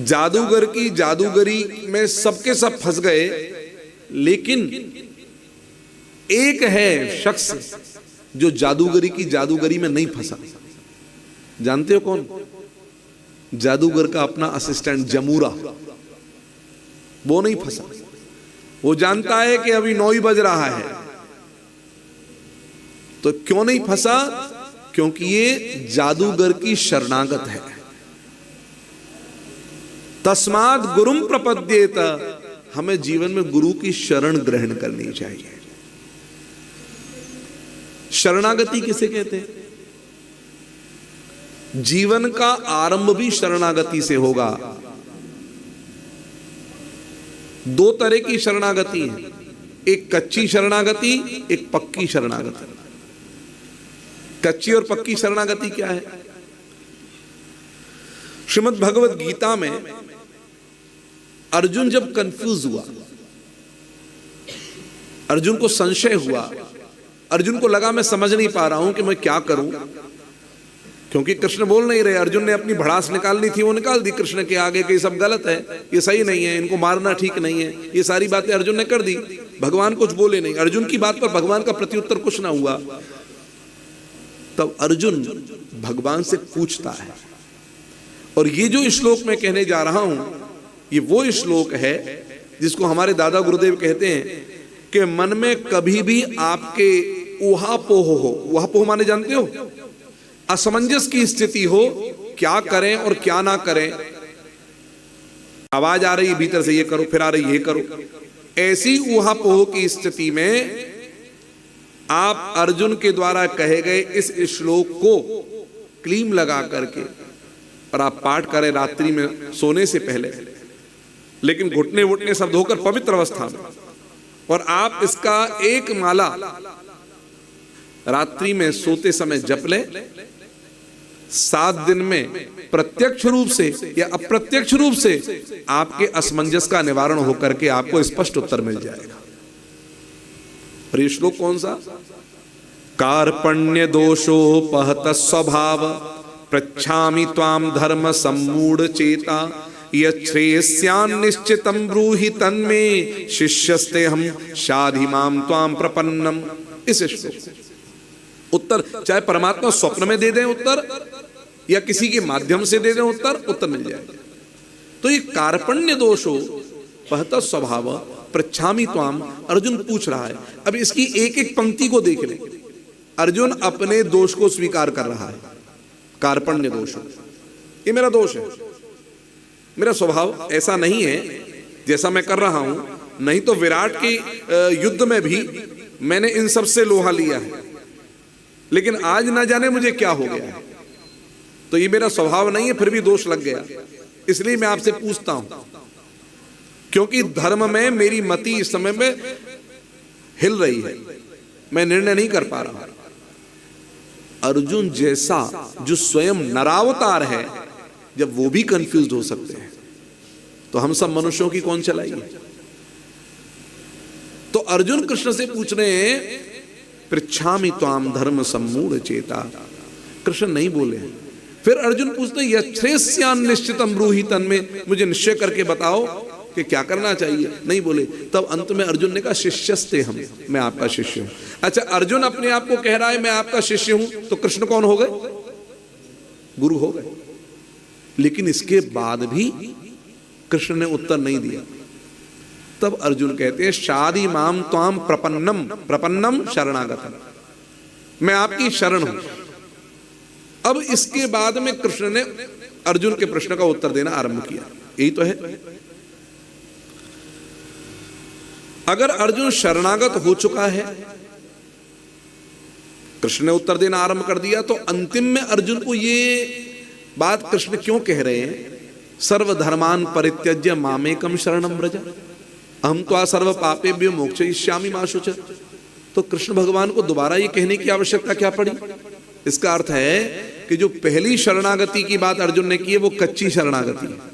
जादूगर की जादूगरी में सबके सब फंस गए, लेकिन एक है शख्स जो जादूगरी की जादूगरी में नहीं फंसा। जानते हो कौन? जादूगर का अपना असिस्टेंट जमूरा। वो नहीं फंसा। वो जानता है कि अभी 9 ही बज रहा है। तो क्यों नहीं फंसा? क्योंकि ये जादूगर की शरणागत है। तस्माद् गुरुम प्रपद्येत, हमें जीवन में गुरु की शरण ग्रहण करनी चाहिए। शरणागति किसे कहते हैं? जीवन का आरंभ भी शरणागति से होगा। 2 तरह की शरणागति है, एक कच्ची शरणागति, एक पक्की शरणागति। कच्ची और पक्की शरणागति क्या है? श्रीमद् भगवत गीता में अर्जुन जब कंफ्यूज हुआ, अर्जुन को संशय हुआ, अर्जुन को लगा मैं समझ नहीं पा रहा हूं कि मैं क्या करूं, क्योंकि कृष्ण बोल नहीं रहे। अर्जुन ने अपनी भड़ास निकालनी थी, वो निकाल दी कृष्ण के आगे कि ये सब गलत है, ये सही नहीं है, इनको मारना ठीक नहीं है, ये सारी बातें अर्जुन ने कर दी। भगवान कुछ बोले नहीं, अर्जुन की बात पर भगवान का प्रत्युत्तर कुछ ना हुआ। तब अर्जुन भगवान से पूछता है, और ये जो श्लोक मैं कहने जा रहा हूं, ये वो श्लोक है जिसको हमारे दादा गुरुदेव कहते हैं कि मन में कभी भी आपके ऊहापोह हो, ऊहापोह माने जानते हो, असमंजस की स्थिति हो, क्या करें और क्या ना करें, आवाज आ रही है भीतर से ये करो, फिर आ रही है ये करो, ऐसी ऊहापोह की स्थिति में आप अर्जुन के द्वारा कहे गए इस श्लोक को क्लीम लगा करके और आप पाठ करें रात्रि में सोने से पहले, लेकिन घुटने वुटने सब धोकर पवित्र अवस्था में, और आप इसका एक माला रात्रि में सोते समय जप लें। 7 दिन में प्रत्यक्ष रूप से या अप्रत्यक्ष रूप से आपके असमंजस का निवारण होकर के आपको स्पष्ट उत्तर मिल जाएगा। और ये श्लोक कौन सा? कार्पण्य दोषोपहत स्वभाव पृच्छामि त्वाम धर्म सम्मूढ़ चेता यच्छ्रेयस्यान्निश्चितं ब्रूहि तन्मे शिष्यस्ते हम शाधि माम त्वाम प्रपन्नम। इस श्लोक उत्तर चाहे परमात्मा स्वप्न में दे दें उत्तर या किसी के माध्यम से दे दें उत्तर मिल जाएगा। तो ये कार्पण्य दोषो पहत स्वभाव पृच्छामि त्वाम, अर्जुन पूछ रहा है। अब इसकी एक एक पंक्ति को देख ले, अर्जुन अपने दोष को स्वीकार कर रहा है। कार्पण्य दोष, ये मेरा दोष है, मेरा स्वभाव ऐसा नहीं है जैसा मैं कर रहा हूं, नहीं तो विराट के युद्ध में भी मैंने इन सब से लोहा लिया है, लेकिन आज ना जाने मुझे क्या हो गया है। तो ये मेरा स्वभाव नहीं है, फिर भी दोष लग गया। इसलिए मैं आपसे पूछता हूं, क्योंकि धर्म में मेरी मति इस समय में हिल रही है, मैं निर्णय नहीं कर पा रहा। अर्जुन जैसा जो स्वयं नरावतार है, जब वो भी कंफ्यूज हो सकते हैं, तो हम सब मनुष्यों की कौन चलाइए। तो अर्जुन कृष्ण से पूछ रहे हैं पृच्छामि त्वाम धर्म सम्मूढ़ चेता। कृष्ण नहीं बोले। फिर अर्जुन पूछते हैं यच्छ्रेयस्यान्निश्चितं ब्रूहि तन्मे, मुझे निश्चय करके बताओ कि क्या करना चाहिए। नहीं बोले। तब अंत में अर्जुन ने कहा शिष्यस्ते हम, मैं आपका शिष्य हूं। अच्छा, अर्जुन अपने आप को कह रहा है मैं आपका शिष्य हूं, तो कृष्ण कौन हो गए? गुरु हो गए। लेकिन इसके बाद भी कृष्ण ने उत्तर नहीं दिया। तब अर्जुन कहते हैं शाधि माम त्वाम प्रपन्नम, प्रपन्नम शरणागतम, मैं आपकी शरण हूं। अब इसके बाद में कृष्ण ने अर्जुन के प्रश्न का उत्तर देना आरंभ किया। यही तो है, अगर अर्जुन शरणागत हो चुका है, कृष्ण ने उत्तर देना आरंभ कर दिया, तो अंतिम में अर्जुन को ये बात कृष्ण क्यों कह रहे हैं? सर्वधर्मान परित्यज्य मामेकम शरणम व्रज अहम त्वा सर्व पापेभ्यो मोक्षयिष्यामि मा शुचः। तो कृष्ण भगवान को दोबारा ये कहने की आवश्यकता क्या पड़ी? इसका अर्थ है कि जो पहली शरणागति की बात अर्जुन ने की है वो कच्ची शरणागति है।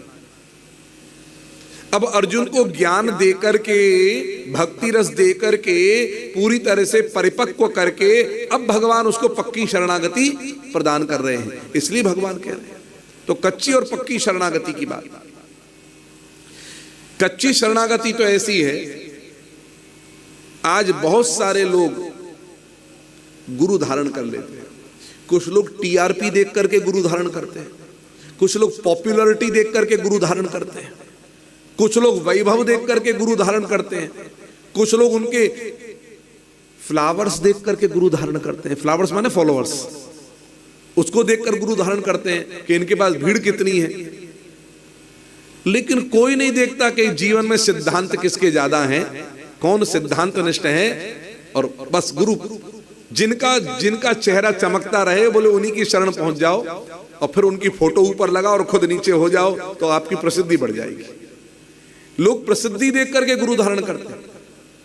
अब अर्जुन को ज्ञान देकर के, भक्ति रस देकर के, पूरी तरह से परिपक्व करके अब भगवान उसको पक्की शरणागति प्रदान कर रहे हैं। इसलिए भगवान कह रहे हैं। तो कच्ची और पक्की शरणागति की बात। कच्ची शरणागति तो ऐसी है, आज बहुत सारे लोग गुरु धारण कर लेते हैं। कुछ लोग टीआरपी देख करके गुरु धारण करते हैं, कुछ लोग पॉपुलैरिटी देख करके गुरु धारण करते हैं, कुछ लोग वैभव देख करके गुरु धारण करते हैं, कुछ लोग उनके फ्लावर्स देख करके गुरु धारण करते हैं। फ्लावर्स माने फॉलोअर्स, उसको देखकर गुरु धारण करते हैं कि इनके पास भीड़ कितनी है। लेकिन कोई नहीं देखता कि जीवन में सिद्धांत किसके ज्यादा हैं, कौन सिद्धांत निष्ठ है। और बस गुरु, जिनका चेहरा चमकता रहे, बोले उन्हीं की शरण पहुंच जाओ, और फिर उनकी फोटो ऊपर लगा और खुद नीचे हो जाओ, तो आपकी प्रसिद्धि बढ़ जाएगी। लोग प्रसिद्धि देख करके गुरु धारण करते हैं,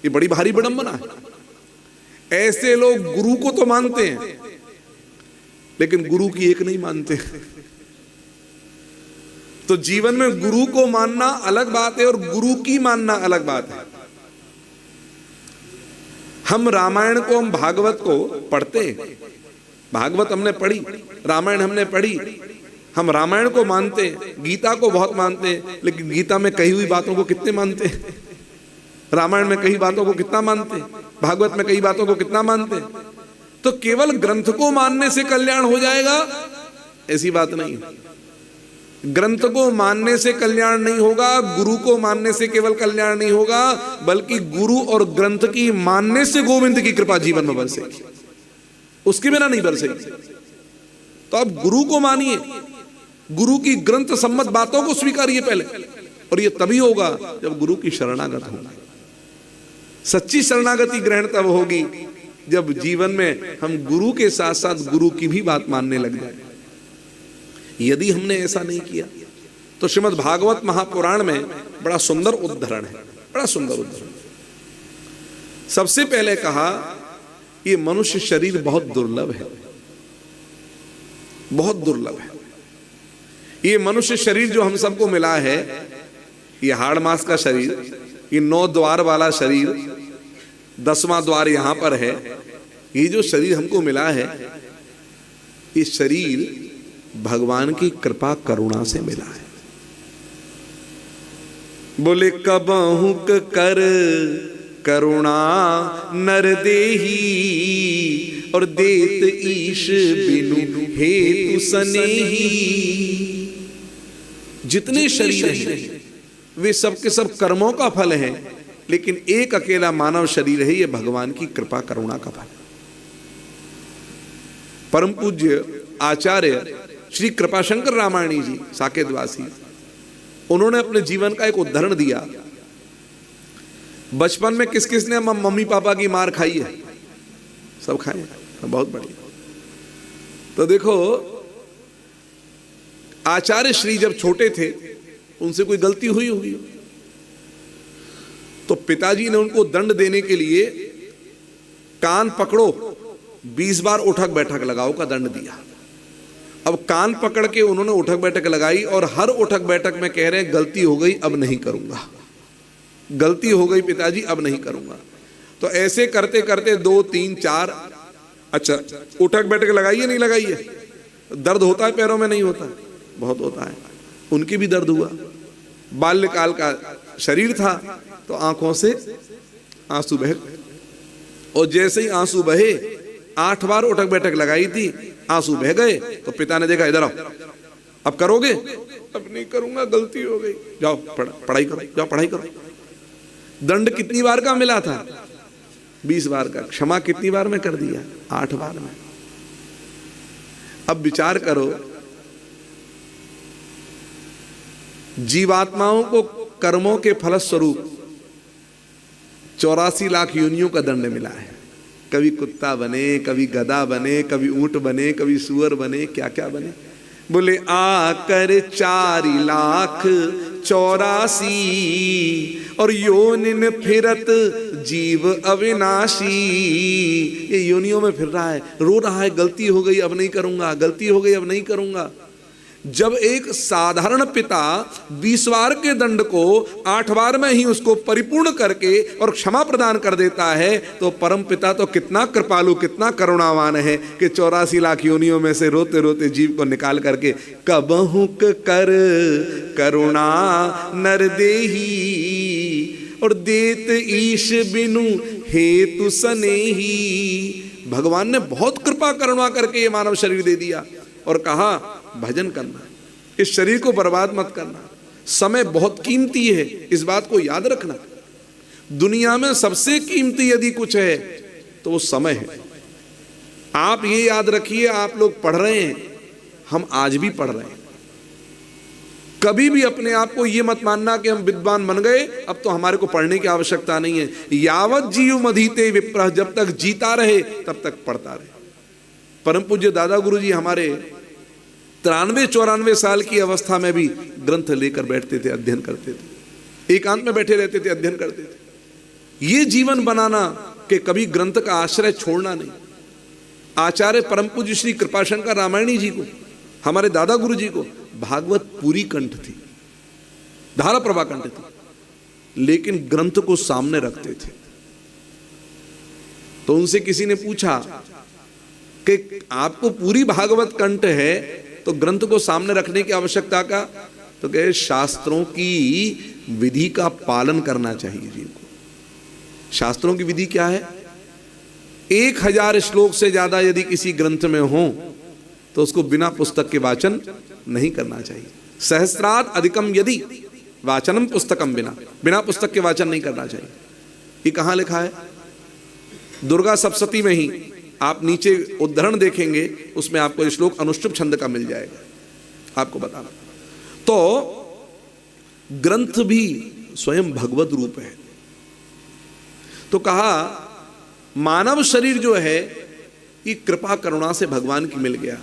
ये बड़ी भारी विडंबना है। ऐसे लोग गुरु को तो मानते हैं, लेकिन गुरु की एक नहीं मानते। तो जीवन में गुरु को मानना अलग बात है और गुरु की मानना अलग बात है। हम रामायण को, हम भागवत को पढ़ते हैं, भागवत हमने पढ़ी, रामायण हमने पढ़ी, हम रामायण को मानते हैं, गीता को बहुत मानते हैं, लेकिन गीता में कही हुई बातों को कितने मानते हैं? रामायण में कई बातों को कितना मानते हैं? भागवत में कई बातों को कितना मानते हैं? तो केवल ग्रंथ को मानने से कल्याण हो जाएगा ऐसी बात नहीं है। ग्रंथ को मानने से कल्याण नहीं होगा, गुरु को मानने से केवल कल्याण नहीं होगा, बल्कि गुरु और ग्रंथ की मानने से गोविंद की कृपा जीवन में बरसेगी, उसके बिना नहीं बरसेगी। तो आप गुरु को मानिए, गुरु की ग्रंथ सम्मत बातों को स्वीकारिए पहले, और ये तभी होगा जब गुरु की शरणागत होगा। सच्ची शरणागति ग्रहण तब होगी जब जीवन में हम गुरु के साथ साथ गुरु की भी बात मानने लग जाए। यदि हमने ऐसा नहीं किया तो श्रीमद् भागवत महापुराण में बड़ा सुंदर उद्धरण है, बड़ा सुंदर उद्धरण। सबसे पहले कहा ये मनुष्य शरीर बहुत दुर्लभ है, बहुत दुर्लभ है। ये मनुष्य शरीर जो हम सबको मिला है, ये हाड़ मास का शरीर, ये 9 द्वार वाला शरीर, 10वां द्वार यहां पर है, ये जो शरीर हमको मिला है, ये शरीर भगवान की कृपा करुणा से मिला है। बोले कबहु कर करुणा नर देही, और देत ईश बिनु हेतु सनेही। जितने शरीर हैं वे सब के सब कर्मों का फल है, लेकिन एक अकेला मानव शरीर है, ये भगवान की कृपा करुणा का फल। परम पूज्य आचार्य श्री कृपाशंकर रामायणी जी साकेतवासी, उन्होंने अपने जीवन का एक उदाहरण दिया। बचपन में किस किसने मम्मी पापा की मार खाई है? सब खाए, बहुत बढ़िया। तो देखो, आचार्य श्री जब छोटे थे उनसे कोई गलती हुई होगी, तो पिताजी ने उनको दंड देने के लिए कान पकड़ो 20 बार उठक बैठक लगाओ का दंड दिया। अब कान पकड़ के उन्होंने उठक बैठक लगाई, और हर उठक बैठक में कह रहे हैं गलती हो गई अब नहीं करूंगा, गलती हो गई पिताजी अब नहीं करूंगा। तो ऐसे करते करते 2 3 4, अच्छा उठक बैठक लगाई है नहीं लगाई है? दर्द होता है पैरों में? नहीं होता, बहुत होता है। उनकी भी दर्द हुआ, बाल्यकाल का शरीर था, तो आंखों से आंसू बहे, और जैसे ही आंसू बहे, 8 बार उठक बैठक लगाई थी, आंसू बह गए, तो पिता ने देखा इधर आओ, अब करोगे? अब नहीं करूंगा, गलती हो गई, जाओ पढ़ाई करो, जाओ पढ़ाई करो। दंड कितनी बार का मिला था? 20 बार का। क्षमा कितनी बार में कर दिया? 8 बार में। अब विचार करो, जीवात्माओं को कर्मों के फलस्वरूप 84 लाख योनियों का दंड मिला है। कभी कुत्ता बने, कभी गधा बने, कभी ऊंट बने, कभी सुअर बने, क्या क्या बने। बोले आकर 4 लाख 84, और योनिन फिरत जीव अविनाशी। ये योनियों में फिर रहा है, रो रहा है, गलती हो गई अब नहीं करूंगा, गलती हो गई अब नहीं करूंगा। जब एक साधारण पिता 20 बार के दंड को 8 बार में ही उसको परिपूर्ण करके और क्षमा प्रदान कर देता है, तो परम पिता तो कितना कृपालु, कितना करुणावान है कि 84 लाख योनियों में से रोते रोते जीव को निकाल करके कबहु कर करुणा नर देही, और देत ईश बिनु हेतु सनेही। भगवान ने बहुत कृपा करुणा करके ये मानव शरीर दे दिया, और कहा भजन करना, इस शरीर को बर्बाद मत करना। समय बहुत कीमती है, इस बात को याद रखना। दुनिया में सबसे कीमती यदि कुछ है तो वो समय है। आप ये याद रखिए, आप लोग पढ़ रहे हैं, हम आज भी पढ़ रहे हैं। कभी भी अपने आप को ये मत मानना कि हम विद्वान बन गए, अब तो हमारे को पढ़ने की आवश्यकता नहीं है। यावत जीव मधीते विप्रः, जब तक जीता रहे तब तक पढ़ता रहे। परम पूज्य दादा गुरु जी हमारे 93-94 साल की अवस्था में भी ग्रंथ लेकर बैठते थे, अध्ययन करते थे, एकांत में बैठे रहते थे, अध्ययन करते थे। ये जीवन बनाना कि कभी ग्रंथ का आश्रय छोड़ना नहीं। आचार्य परम पूज्य श्री कृपाशंकर रामायणी जी को, हमारे दादा गुरु जी को भागवत पूरी कंठ थी, धारा प्रभा कंठ थी, लेकिन ग्रंथ को सामने रखते थे। तो उनसे किसी ने पूछा कि आपको पूरी भागवत कंठ है तो ग्रंथ को सामने रखने की आवश्यकता का? तो कहे शास्त्रों की विधि का पालन करना चाहिए जी को। शास्त्रों की विधि क्या है? 1000 श्लोक से ज्यादा यदि किसी ग्रंथ में हो तो उसको बिना पुस्तक के वाचन नहीं करना चाहिए। सहस्रात अधिकम यदि वाचनम पुस्तकम बिना, बिना पुस्तक के वाचन नहीं करना चाहिए। ये कहां लिखा है? दुर्गा सप्तशती में ही आप नीचे उद्धरण देखेंगे, उसमें आपको श्लोक अनुष्टुप छंद का मिल जाएगा, आपको बताना। तो ग्रंथ भी स्वयं भगवत रूप है। तो कहा मानव शरीर जो है ये कृपा करुणा से भगवान की मिल गया।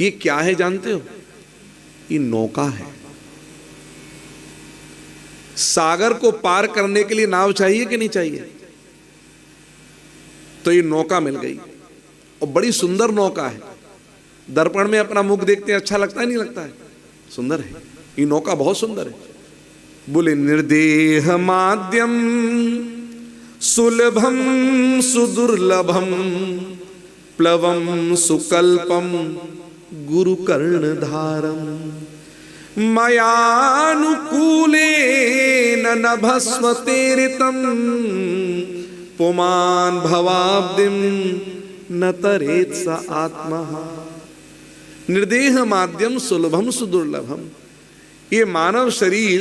ये क्या है जानते हो? ये नौका है। सागर को पार करने के लिए नाव चाहिए कि नहीं चाहिए? तो ये नौका मिल गई और बड़ी सुंदर नौका है। दर्पण में अपना मुख देखते हैं, अच्छा लगता है नहीं लगता है? सुंदर है, ये नौका बहुत सुंदर है। बोले निर्देह माध्यम सुलभम सुदुर्लभम प्लवम सुकल्पम गुरु कर्णधारम मयानुकूलेन नभस्वतेरितम पुमान भवाब्दिम न तरेत स आत्मा। निर्देह माध्यम सुलभम सुदुर्लभम, ये मानव शरीर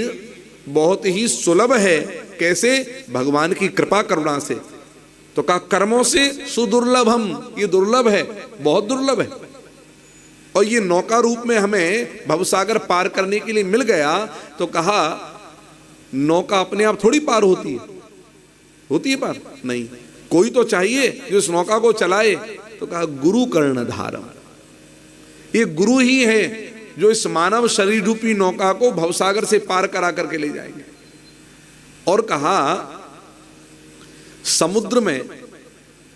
बहुत ही सुलभ है। कैसे? भगवान की कृपा करुणा से। तो कहा कर्मों से सुदुर्लभम, ये दुर्लभ है, बहुत दुर्लभ है। और ये नौका रूप में हमें भवसागर पार करने के लिए मिल गया। तो कहा नौका अपने आप थोड़ी पार होती है, होती है पार? नहीं, कोई तो चाहिए जो इस नौका को चलाए। तो कहा गुरु कर्णधारम, ये गुरु ही है जो इस मानव शरीर रूपी नौका को भवसागर से पार करा करके ले जाएंगे। और कहा समुद्र में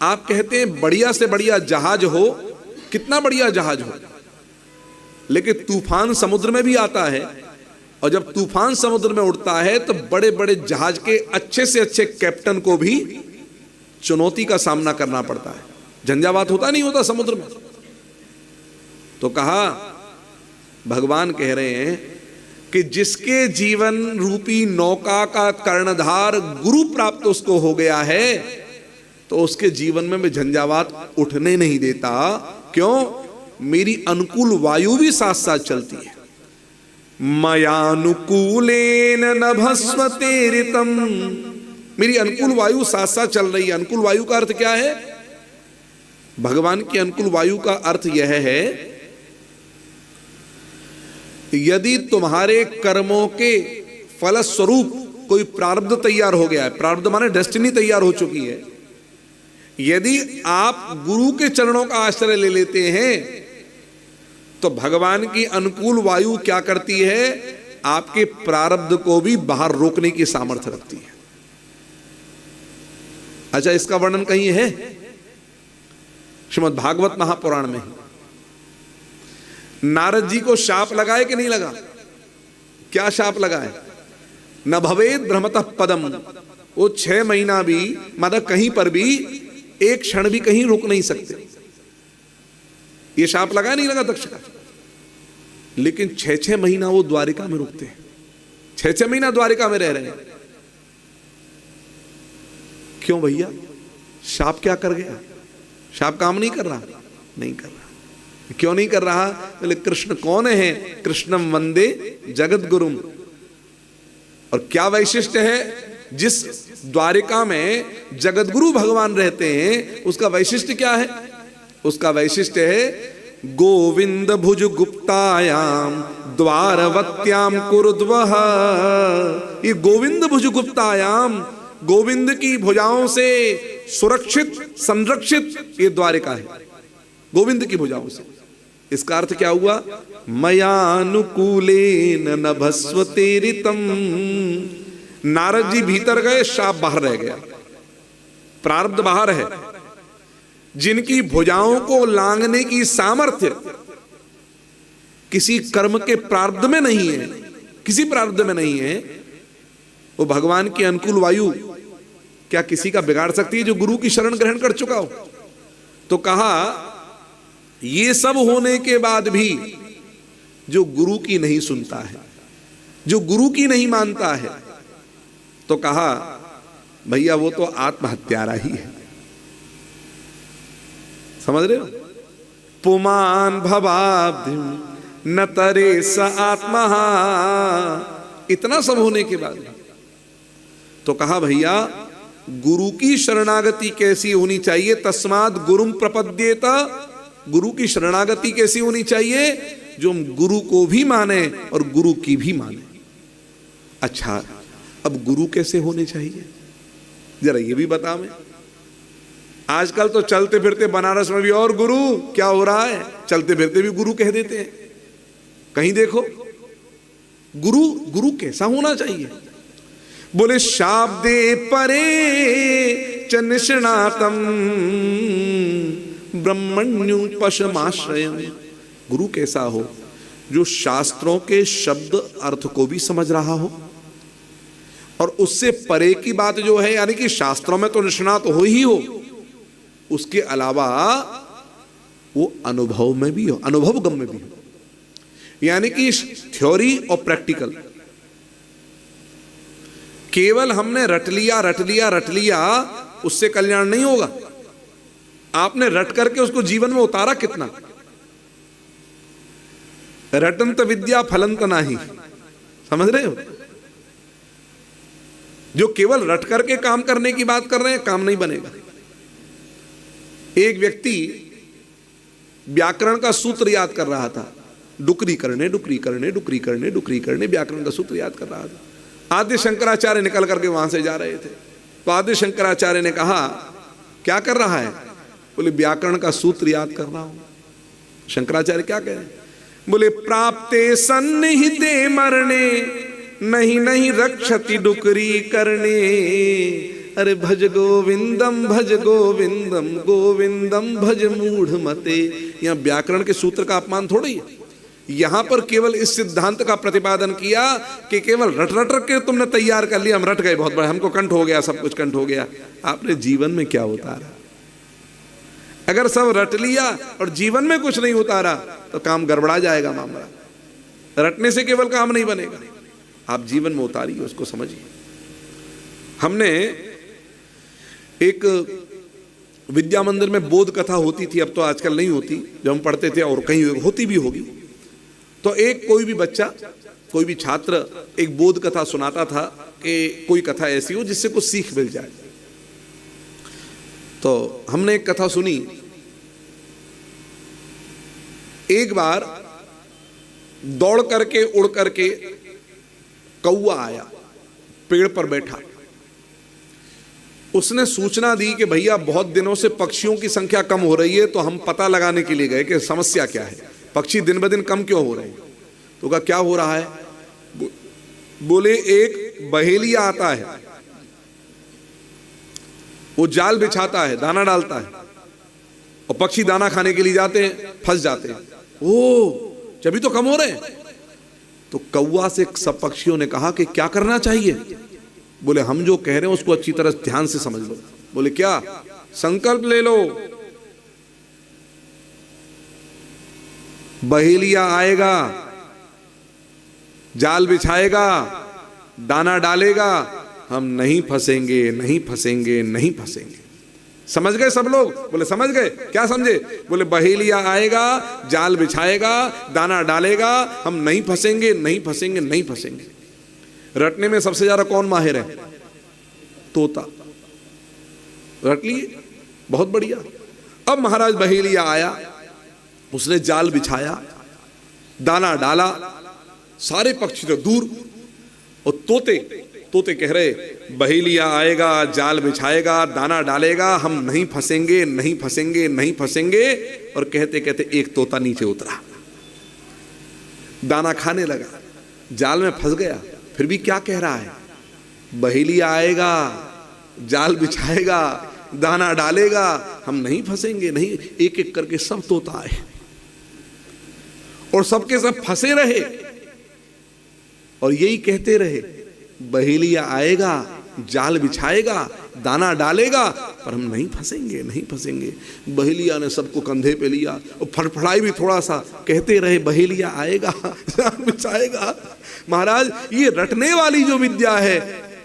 आप कहते हैं बढ़िया से बढ़िया जहाज हो, कितना बढ़िया जहाज हो, लेकिन तूफान समुद्र में भी आता है। और जब तूफान समुद्र में उड़ता है तो बड़े बड़े जहाज के अच्छे से अच्छे कैप्टन को भी चुनौती का सामना करना पड़ता है। झंझावात होता नहीं होता समुद्र में। तो कहा भगवान कह रहे हैं कि जिसके जीवन रूपी नौका का कर्णधार गुरु प्राप्त उसको हो गया है, तो उसके जीवन में मैं झंझावात उठने नहीं देता। क्यों? मेरी अनुकूल वायु भी साथ साथ चलती है। मयानुकूलेन नभस्वतेरितम, मेरी अनुकूल वायु साथ साथ चल रही है। अनुकूल वायु का अर्थ क्या है? भगवान की अनुकूल वायु का अर्थ यह है, यदि तुम्हारे कर्मों के फलस्वरूप कोई प्रारब्ध तैयार हो गया है, प्रारब्ध माने डेस्टिनी तैयार हो चुकी है, यदि आप गुरु के चरणों का आश्रय ले लेते हैं तो भगवान की अनुकूल वायु क्या करती है? आपके प्रारब्ध को भी बाहर रोकने की सामर्थ्य रखती है। अच्छा, इसका वर्णन कहीं है? श्रीमद् भागवत महापुराण में ही। नारद जी को शाप लगाए कि नहीं लगा? क्या शाप लगाए? न भवेद भ्रमतः पदम, वो 6 महीना भी मतलब कहीं पर भी एक क्षण भी कहीं रुक नहीं सकते। ये शाप लगा नहीं लगा दक्ष का? लेकिन 6-6 महीना वो द्वारिका में रुकते हैं, 6-6 महीना द्वारिका में रह रहे हैं। क्यों भैया? शाप क्या कर गया? शाप काम नहीं कर रहा? नहीं कर रहा। क्यों नहीं कर रहा? बोले कृष्ण कौन है? कृष्णम वंदे जगत गुरुम। और क्या वैशिष्ट है? जिस द्वारिका में जगतगुरु भगवान रहते हैं उसका वैशिष्ट क्या है? उसका वैशिष्ट है गोविंद भुज गुप्तायाम द्वारवत्याम कुरुद्वः। ये गोविंद भुज गुप्तायाम, गोविंद की भुजाओं से सुरक्षित संरक्षित ये द्वारिका है, गोविंद की भुजाओं से। इसका अर्थ क्या हुआ? मयानुकूलेन नभस्वतेरितम। नारद जी भीतर गए, शाप बाहर रह गया, प्रारब्ध बाहर है। जिनकी भुजाओं को लांघने की सामर्थ्य किसी कर्म के प्रारब्ध में नहीं है, किसी प्रारब्ध में नहीं है, वो भगवान की अनुकूल वायु क्या किसी का बिगाड़ सकती है जो गुरु की शरण ग्रहण कर चुका हो? तो कहा ये सब होने के बाद भी जो गुरु की नहीं सुनता है, जो गुरु की नहीं मानता है, तो कहा भैया वो तो आत्महत्यारा ही है। समझ रहे हो? पुमान भवाब्धिम न तरे स आत्मा। इतना सब होने के बाद तो कहा भैया गुरु की शरणागति कैसी होनी चाहिए? तस्माद गुरुम प्रपद्येत। गुरु की शरणागति कैसी होनी चाहिए? जो गुरु को भी माने और गुरु की भी माने। अच्छा, अब गुरु कैसे होने चाहिए जरा ये भी बता। मैं आजकल तो चलते फिरते बनारस में भी और गुरु क्या हो रहा है, चलते फिरते भी गुरु कह देते हैं। कहीं देखो गुरु, गुरु कैसा होना चाहिए? बोले शाब्दे परे च निष्णातम ब्रह्मण्यु पशमाश्रयम्। गुरु कैसा हो? जो शास्त्रों के शब्द अर्थ को भी समझ रहा हो और उससे परे की बात जो है, यानी कि शास्त्रों में तो निष्णात हो ही हो, उसके अलावा वो अनुभव में भी हो, अनुभव गम में भी हो। यानी कि थ्योरी और प्रैक्टिकल। केवल हमने रट लिया रट लिया रट लिया उससे कल्याण नहीं होगा। आपने रट करके उसको जीवन में उतारा कितना? रटंत विद्या फलंत नाही। समझ रहे हो? जो केवल रट करके काम करने की बात कर रहे हैं, काम नहीं बनेगा। एक व्यक्ति व्याकरण का सूत्र याद कर रहा था, डुकरी करने डुकरी करने डुकरी करने डुकरी करने व्याकरण का सूत्र याद कर रहा था। आद्य शंकराचार्य निकल करके वहां से जा रहे थे, तो आद्य शंकराचार्य ने कहा क्या कर रहा है? बोले व्याकरण का सूत्र याद कर रहा हूं। शंकराचार्य क्या कह रहे हैं? बोले प्राप्ते सन्निहिते मरणे नहीं नहीं रक्षति डुकरी करने। अरे भज गोविंदम गोविंदम भज मूढ़ मते। यहां व्याकरण के सूत्र का अपमान थोड़ी है। यहां पर केवल इस सिद्धांत का प्रतिपादन किया कि केवल रट रट के तुमने तैयार कर लिया, हम रट गए, बहुत बड़ा, हमको कंठ हो गया, सब कुछ कंठ हो गया। आपने जीवन में क्या उतारा? अगर सब रट लिया और जीवन में कुछ नहीं उतारा तो काम गड़बड़ा जाएगा मामला। रटने से केवल काम नहीं बनेगा, आप जीवन में उतारिए, उसको समझिए। हमने एक विद्या मंदिर में बोध कथा होती थी, अब तो आजकल नहीं होती, जब हम पढ़ते थे, और कहीं होती भी होगी। तो एक कोई भी बच्चा, कोई भी छात्र एक बोध कथा सुनाता था कि कोई कथा ऐसी हो जिससे कुछ सीख मिल जाए। तो हमने एक कथा सुनी। एक बार दौड़ करके उड़ करके कौवा आया, पेड़ पर बैठा। उसने सूचना दी कि भैया बहुत दिनों से पक्षियों की संख्या कम हो रही है, तो हम पता लगाने के लिए गए कि समस्या क्या है, पक्षी दिन ब दिन कम क्यों हो रहे हैं। तो कहा क्या हो रहा है? बोले एक बहेलिया आता है, वो जाल बिछाता है, दाना डालता है, और पक्षी दाना खाने के लिए जाते हैं, फंस जाते हैं। ओ, जब भी तो कम हो रहे हैं। तो कौवा से सब पक्षियों ने कहा कि क्या करना चाहिए? बोले हम जो कह रहे हैं उसको अच्छी तरह ध्यान से समझ लो। बोले क्या? संकल्प ले लो, बहेलिया आएगा, जाल बिछाएगा, दाना डालेगा, हम नहीं फंसेंगे, नहीं फंसेंगे, नहीं फंसेंगे। समझ गए सब लोग? बोले समझ गए। क्या समझे? बोले बहेलिया आएगा, जाल बिछाएगा, दाना डालेगा, हम नहीं फंसेंगे, नहीं फंसेंगे, नहीं फंसेंगे। रटने में सबसे ज्यादा कौन माहिर है? तोता। रट लिए, बहुत बढ़िया। अब महाराज बहेलिया आया, उसने जाल बिछाया, दाना डाला, सारे पक्षी तो दूर, और तोते कह रहे बहेलिया आएगा, जाल बिछाएगा, दाना डालेगा, हम नहीं फंसेंगे, नहीं फंसेंगे, नहीं फंसेंगे। और कहते कहते एक तोता नीचे उतरा, दाना खाने लगा, जाल में फंस गया, फिर भी क्या कह रहा है? बहेलिया आएगा, जाल बिछाएगा, दाना डालेगा, हम नहीं फंसेंगे, नहीं। एक एक करके सब तोता आए, और सबके सब फंसे रहे और यही कहते रहे, बहेलिया आएगा, जाल बिछाएगा, दाना डालेगा, पर हम नहीं फंसेंगे, नहीं फंसेंगे। बहेलिया ने सबको कंधे पे लिया और फड़फड़ाई भी थोड़ा सा, कहते रहे बहेलिया आएगा, जाल बिछाएगा। महाराज ये रटने वाली जो विद्या है,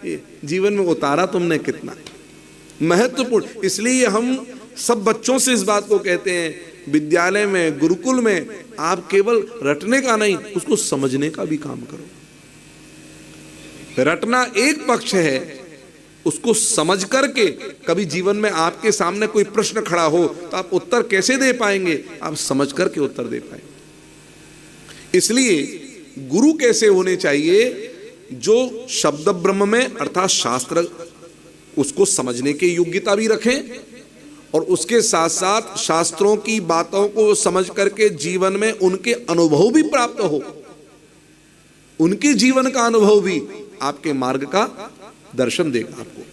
ये जीवन में उतारा तुमने कितना महत्वपूर्ण। इसलिए हम सब बच्चों से इस बात को कहते हैं, विद्यालय में, गुरुकुल में आप केवल रटने का नहीं, उसको समझने का भी काम करो। रटना एक पक्ष है, उसको समझ करके कभी जीवन में आपके सामने कोई प्रश्न खड़ा हो तो आप उत्तर कैसे दे पाएंगे, आप समझ करके उत्तर दे पाएंगे। इसलिए गुरु कैसे होने चाहिए, जो शब्द ब्रह्म में अर्थात शास्त्र उसको समझने की योग्यता भी रखें और उसके साथ साथ शास्त्रों की बातों को समझ करके जीवन में उनके अनुभव भी प्राप्त हो, उनके जीवन का अनुभव भी आपके मार्ग का दर्शन देगा आपको।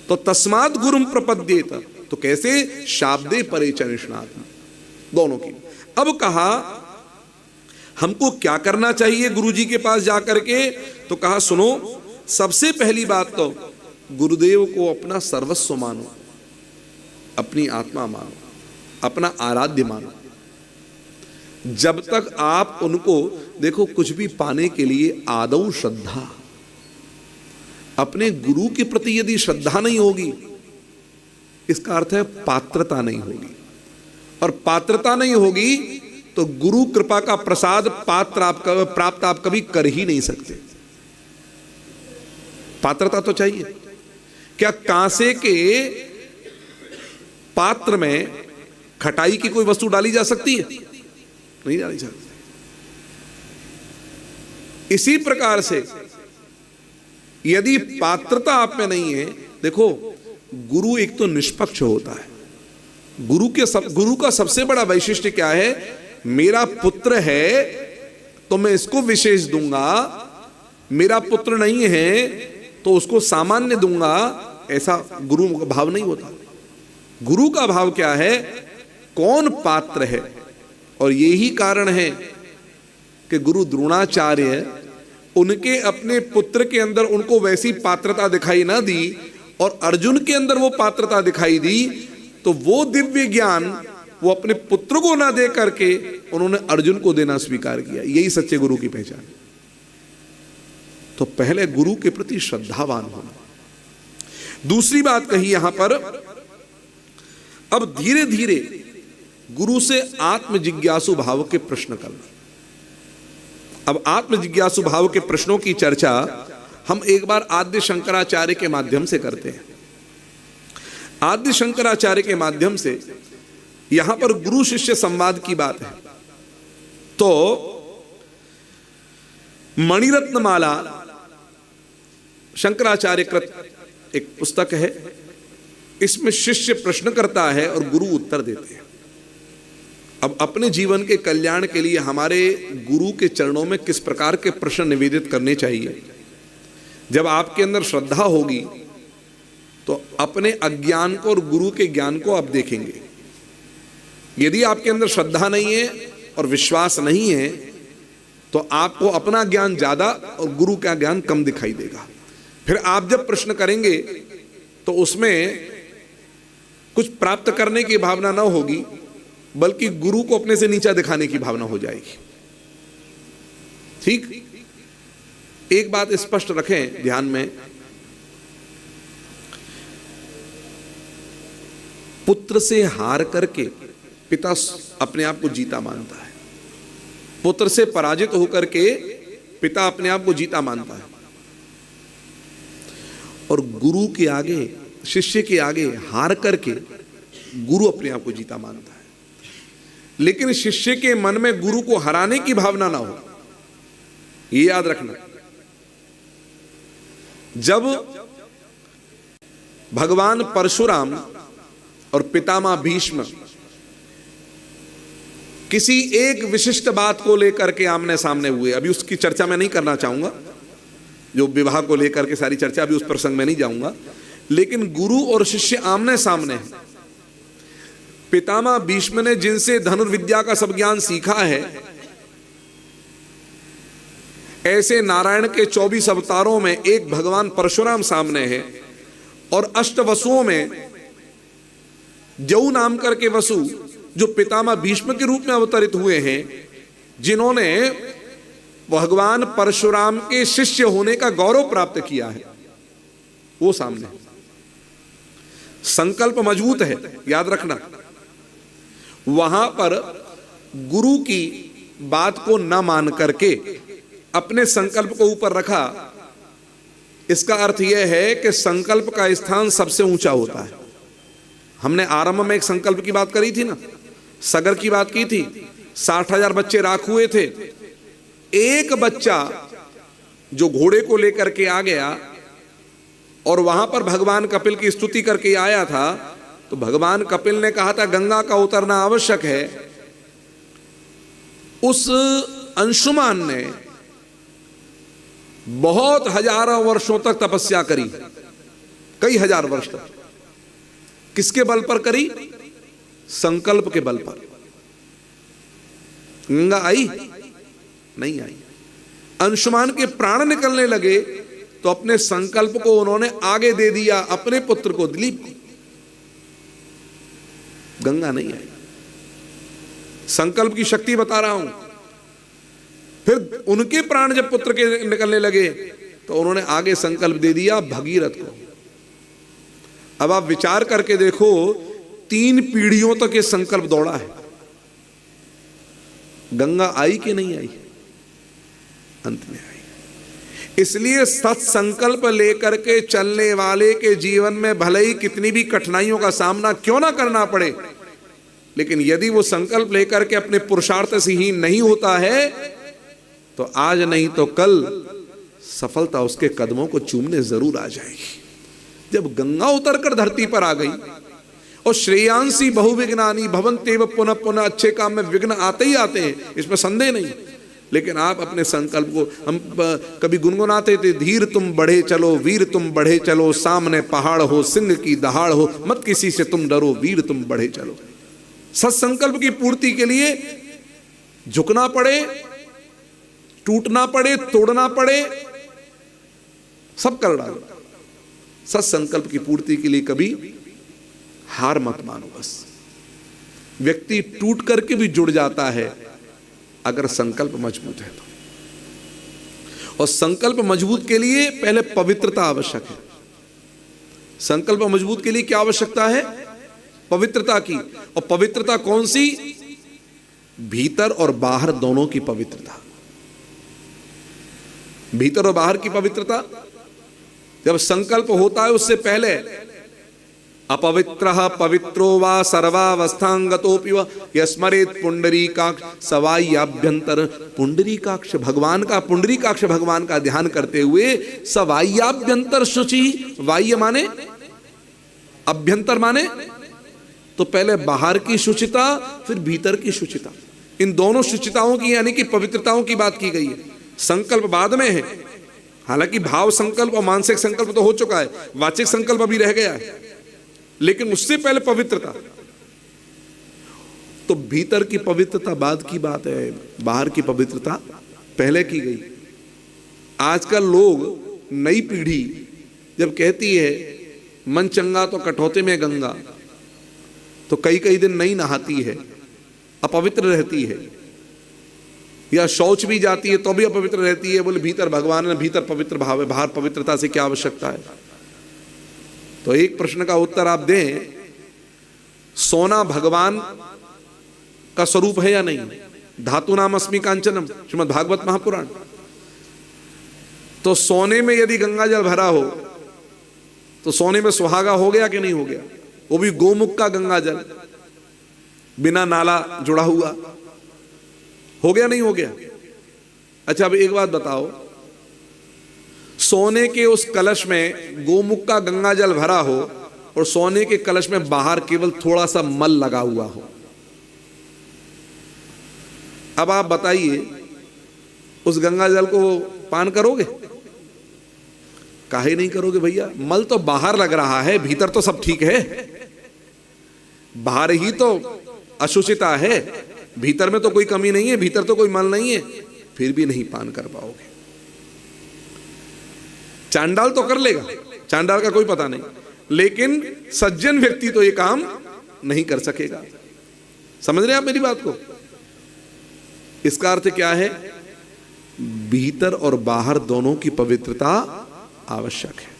तो तस्मात् गुरुम प्रपद्येत, तो कैसे, शाब्दे परे च निष्णात्, दोनों की। अब कहा हमको क्या करना चाहिए गुरु जी के पास जाकर के, तो कहा सुनो, सबसे पहली बात तो गुरुदेव को अपना सर्वस्व मानो, अपनी आत्मा मानो, अपना आराध्य मानो। जब तक आप उनको देखो, कुछ भी पाने के लिए आदौ श्रद्धा, अपने गुरु के प्रति यदि श्रद्धा नहीं होगी, इसका अर्थ है पात्रता नहीं होगी, और पात्रता नहीं होगी तो गुरु कृपा का प्रसाद प्राप्त आप कभी कर ही नहीं सकते। पात्रता तो चाहिए। क्या कांसे के पात्र में खटाई की कोई वस्तु डाली जा सकती है? नहीं डाली जा सकती। इसी प्रकार से यदि पात्रता आप में नहीं है, देखो गुरु एक तो निष्पक्ष होता है। गुरु का सबसे बड़ा वैशिष्ट्य क्या है, मेरा पुत्र है तो मैं इसको विशेष दूंगा, मेरा पुत्र नहीं है तो उसको सामान्य दूंगा, ऐसा गुरु का भाव नहीं होता। गुरु का भाव क्या है, कौन पात्र है। और यही कारण है कि गुरु द्रोणाचार्य उनके अपने पुत्र के अंदर उनको वैसी पात्रता दिखाई ना दी और अर्जुन के अंदर वो पात्रता दिखाई दी, तो वो दिव्य ज्ञान वो अपने पुत्र को ना दे करके उन्होंने अर्जुन को देना स्वीकार किया। यही सच्चे गुरु की पहचान। तो पहले गुरु के प्रति श्रद्धावान होना। दूसरी बात कही यहां पर, अब धीरे धीरे गुरु से आत्म जिज्ञासु भाव के प्रश्न करना। अब आत्म जिज्ञासु भाव के प्रश्नों की चर्चा हम एक बार आद्य शंकराचार्य के माध्यम से करते हैं। आद्य शंकराचार्य के माध्यम से यहां पर गुरु शिष्य संवाद की बात है। तो मणिरत्नमाला शंकराचार्य कृत एक पुस्तक है, इसमें शिष्य प्रश्न करता है और गुरु उत्तर देते हैं। अब अपने जीवन के कल्याण के लिए हमारे गुरु के चरणों में किस प्रकार के प्रश्न निवेदित करने चाहिए। जब आपके अंदर श्रद्धा होगी तो अपने अज्ञान को और गुरु के ज्ञान को आप देखेंगे। यदि आपके अंदर श्रद्धा नहीं है और विश्वास नहीं है तो आपको अपना ज्ञान ज्यादा और गुरु का ज्ञान कम दिखाई देगा। फिर आप जब प्रश्न करेंगे तो उसमें कुछ प्राप्त करने की भावना ना होगी, बल्कि गुरु को अपने से नीचा दिखाने की भावना हो जाएगी। ठीक, एक बात स्पष्ट रखें ध्यान में, पुत्र से हार करके पिता अपने आप को जीता मानता है, पुत्र से पराजित होकर के पिता अपने आप को जीता मानता है, और गुरु के आगे, शिष्य के आगे हार करके गुरु अपने आप को जीता मानता है। लेकिन शिष्य के मन में गुरु को हराने की भावना ना हो, ये याद रखना। जब भगवान परशुराम और पितामह भीष्म किसी एक विशिष्ट बात को लेकर के आमने सामने हुए, अभी उसकी चर्चा मैं नहीं करना चाहूंगा, जो विवाह को लेकर के सारी चर्चा, अभी उस प्रसंग में नहीं जाऊंगा, लेकिन गुरु और शिष्य आमने सामने हैं। पितामह भीष्म ने जिनसे धनुर्विद्या का सब ज्ञान सीखा है ऐसे नारायण के 24 अवतारों में एक भगवान परशुराम सामने है, और अष्ट वसुओं में जऊ नाम करके वसु जो पितामह भीष्म के रूप में अवतरित हुए हैं, जिन्होंने भगवान परशुराम के शिष्य होने का गौरव प्राप्त किया है, वो सामने। संकल्प मजबूत है, याद रखना। वहां पर गुरु की बात को न मान करके अपने संकल्प को ऊपर रखा, इसका अर्थ यह है कि संकल्प का स्थान सबसे ऊंचा होता है। हमने आरंभ में एक संकल्प की बात करी थी ना, सगर की बात की थी। 60,000 बच्चे राख हुए थे, एक बच्चा जो घोड़े को लेकर के आ गया और वहां पर भगवान कपिल की स्तुति करके आया था, तो भगवान कपिल ने कहा था गंगा का उतरना आवश्यक है। उस अंशुमान ने बहुत हजारों वर्षों तक तपस्या करी, कई हजार वर्ष तक। किसके बल पर करी? संकल्प के बल पर। गंगा आई? नहीं आई। अंशुमान के प्राण निकलने लगे तो अपने संकल्प को उन्होंने आगे दे दिया अपने पुत्र को, दिलीप को। गंगा नहीं आई। संकल्प की शक्ति बता रहा हूं। फिर उनके प्राण जब पुत्र के निकलने लगे तो उन्होंने आगे संकल्प दे दिया भगीरथ को। अब आप विचार करके देखो, 3 पीढ़ियों तक ये संकल्प दौड़ा है। गंगा आई कि नहीं आई? अंत में आई। इसलिए सत्संकल्प लेकर के चलने वाले के जीवन में भले ही कितनी भी कठिनाइयों का सामना क्यों ना करना पड़े, लेकिन यदि वो संकल्प लेकर के अपने पुरुषार्थ से ही नहीं होता है तो आज नहीं तो कल सफलता उसके कदमों को चूमने जरूर आ जाएगी। जब गंगा उतरकर धरती पर आ गई, और श्रेयांसी बहुविघ्नानि भवन्त्येव पुनः पुनः, अच्छे काम में विघ्न आते ही आते हैं, इसमें संदेह नहीं। लेकिन आप अपने संकल्प को, हम कभी गुनगुनाते थे, धीर तुम बढ़े चलो, वीर तुम बढ़े चलो, सामने पहाड़ हो, सिंह की दहाड़ हो, मत किसी से तुम डरो, वीर तुम बढ़े चलो। सत्संकल्प की पूर्ति के लिए झुकना पड़े, टूटना पड़े, तोड़ना पड़े, सब कर डालो। सत्संकल्प की पूर्ति के लिए कभी हार मत मानो। बस व्यक्ति टूट करके भी जुड़ जाता है अगर संकल्प मजबूत है तो। और संकल्प मजबूत के लिए पहले पवित्रता आवश्यक है। संकल्प मजबूत के लिए क्या आवश्यकता है? पवित्रता की। और पवित्रता कौन सी? भीतर और बाहर दोनों की पवित्रता। भीतर और बाहर की पवित्रता। जब संकल्प होता है उससे पहले अपवित्रः पवित्रो वा सर्वावस्थांगतोऽपि वा यस्मरेत् पुंडरीकाक्ष सवाय्याभ्यंतर। पुंडरीकाक्ष भगवान का, पुंडरीकाक्ष भगवान का ध्यान करते हुए सवाय्याभ्यंतर शुचि। वाय्य माने अभ्यंतर माने, तो पहले बाहर की शुचिता फिर भीतर की शुचिता। इन दोनों शुचिताओं की यानी कि पवित्रताओं की बात की गई है। संकल्प बाद में है। हालांकि भाव संकल्प और मानसिक संकल्प तो हो चुका है, वाचिक संकल्प अभी रह गया है, लेकिन उससे पहले पवित्रता। तो भीतर की पवित्रता बाद की बात है, बाहर की पवित्रता पहले की गई। आजकल लोग, नई पीढ़ी जब कहती है मन चंगा तो कठौते में गंगा, तो कई कई दिन नहीं नहाती है, अपवित्र रहती है, या शौच भी जाती है तो भी अपवित्र रहती है। बोले भीतर भगवान है, भीतर पवित्र भाव है, बाहर पवित्रता से क्या आवश्यकता है? तो एक प्रश्न का उत्तर आप दें, सोना भगवान का स्वरूप है या नहीं? धातु नाम अस्मि कांचनम, श्रीमद् भागवत महापुराण। तो सोने में यदि गंगा जल भरा हो तो सोने में सुहागा हो गया कि नहीं हो गया? वो भी गोमुख का गंगा जल, बिना नाला जुड़ा हुआ, हो गया नहीं हो गया? अच्छा अब एक बात बताओ, सोने के उस कलश में गोमुख का गंगा जल भरा हो और सोने के कलश में बाहर केवल थोड़ा सा मल लगा हुआ हो, अब आप बताइए उस गंगा जल को पान करोगे? काहे नहीं करोगे भैया? मल तो बाहर लग रहा है, भीतर तो सब ठीक है। बाहर ही तो अशुचिता है, भीतर में तो कोई कमी नहीं है, भीतर तो कोई मल नहीं है, फिर भी नहीं पान कर पाओगे। चांडाल तो कर लेगा, चांडाल का कोई पता नहीं, लेकिन सज्जन व्यक्ति तो ये काम नहीं कर सकेगा। समझ रहे हैं आप मेरी बात को? इसका अर्थ क्या है? भीतर और बाहर दोनों की पवित्रता आवश्यक है।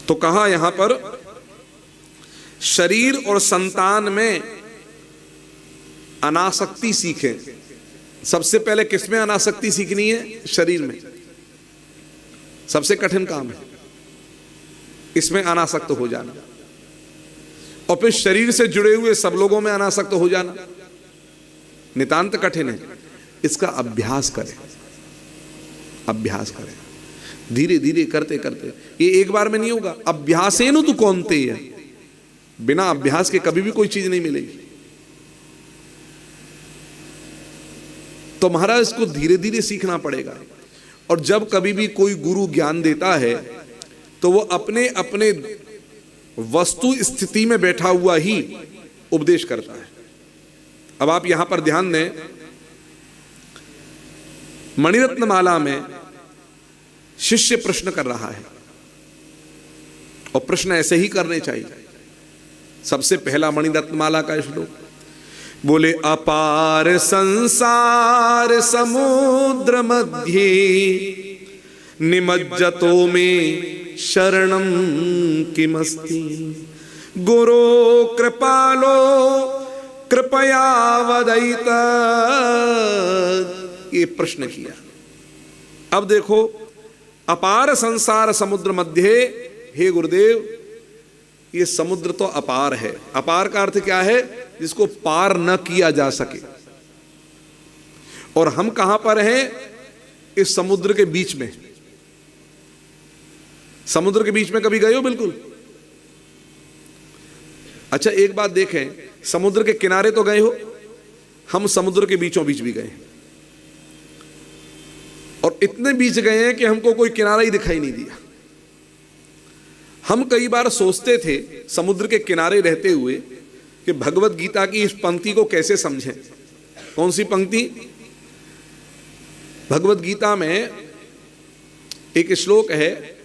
तो कहा यहां पर शरीर और संतान में अनासक्ति सीखें। सबसे पहले किसमें अनासक्ति सीखनी है? शरीर में। सबसे कठिन काम है इसमें अनासक्त हो जाना, और फिर शरीर से जुड़े हुए सब लोगों में अनासक्त हो जाना नितांत कठिन है। इसका अभ्यास करें, अभ्यास करें, धीरे धीरे करते करते। ये एक बार में नहीं होगा। अभ्यासेनु तु कौन्तेय, बिना अभ्यास के कभी भी कोई चीज नहीं मिलेगी। तो महाराज इसको धीरे धीरे सीखना पड़ेगा। और जब कभी भी कोई गुरु ज्ञान देता है तो वो अपने अपने वस्तु स्थिति में बैठा हुआ ही उपदेश करता है। अब आप यहां पर ध्यान दें, मणिरत्न माला में शिष्य प्रश्न कर रहा है, और प्रश्न ऐसे ही करने चाहिए। सबसे पहला मणिरत्न माला का श्लोक, बोले अपार संसार समुद्र मध्य निमज्जतो में शरणम किमस्ति गुरो कृपालो कृपया वदयित। ये प्रश्न किया। अब देखो, अपार संसार समुद्र मध्य, हे गुरुदेव ये समुद्र तो अपार है। अपार का अर्थ क्या है? जिसको पार न किया जा सके। और हम कहां पर हैं? इस समुद्र के बीच में। समुद्र के बीच में कभी गए हो? बिल्कुल। अच्छा एक बात देखें, समुद्र के किनारे तो गए हो, हम समुद्र के बीचों बीच भी गए, और इतने बीच गए हैं कि हमको कोई किनारा ही दिखाई नहीं दिया। हम कई बार सोचते थे समुद्र के किनारे रहते हुए कि भगवत गीता की इस पंक्ति को कैसे समझें। कौन सी पंक्ति? भगवत गीता में एक श्लोक है,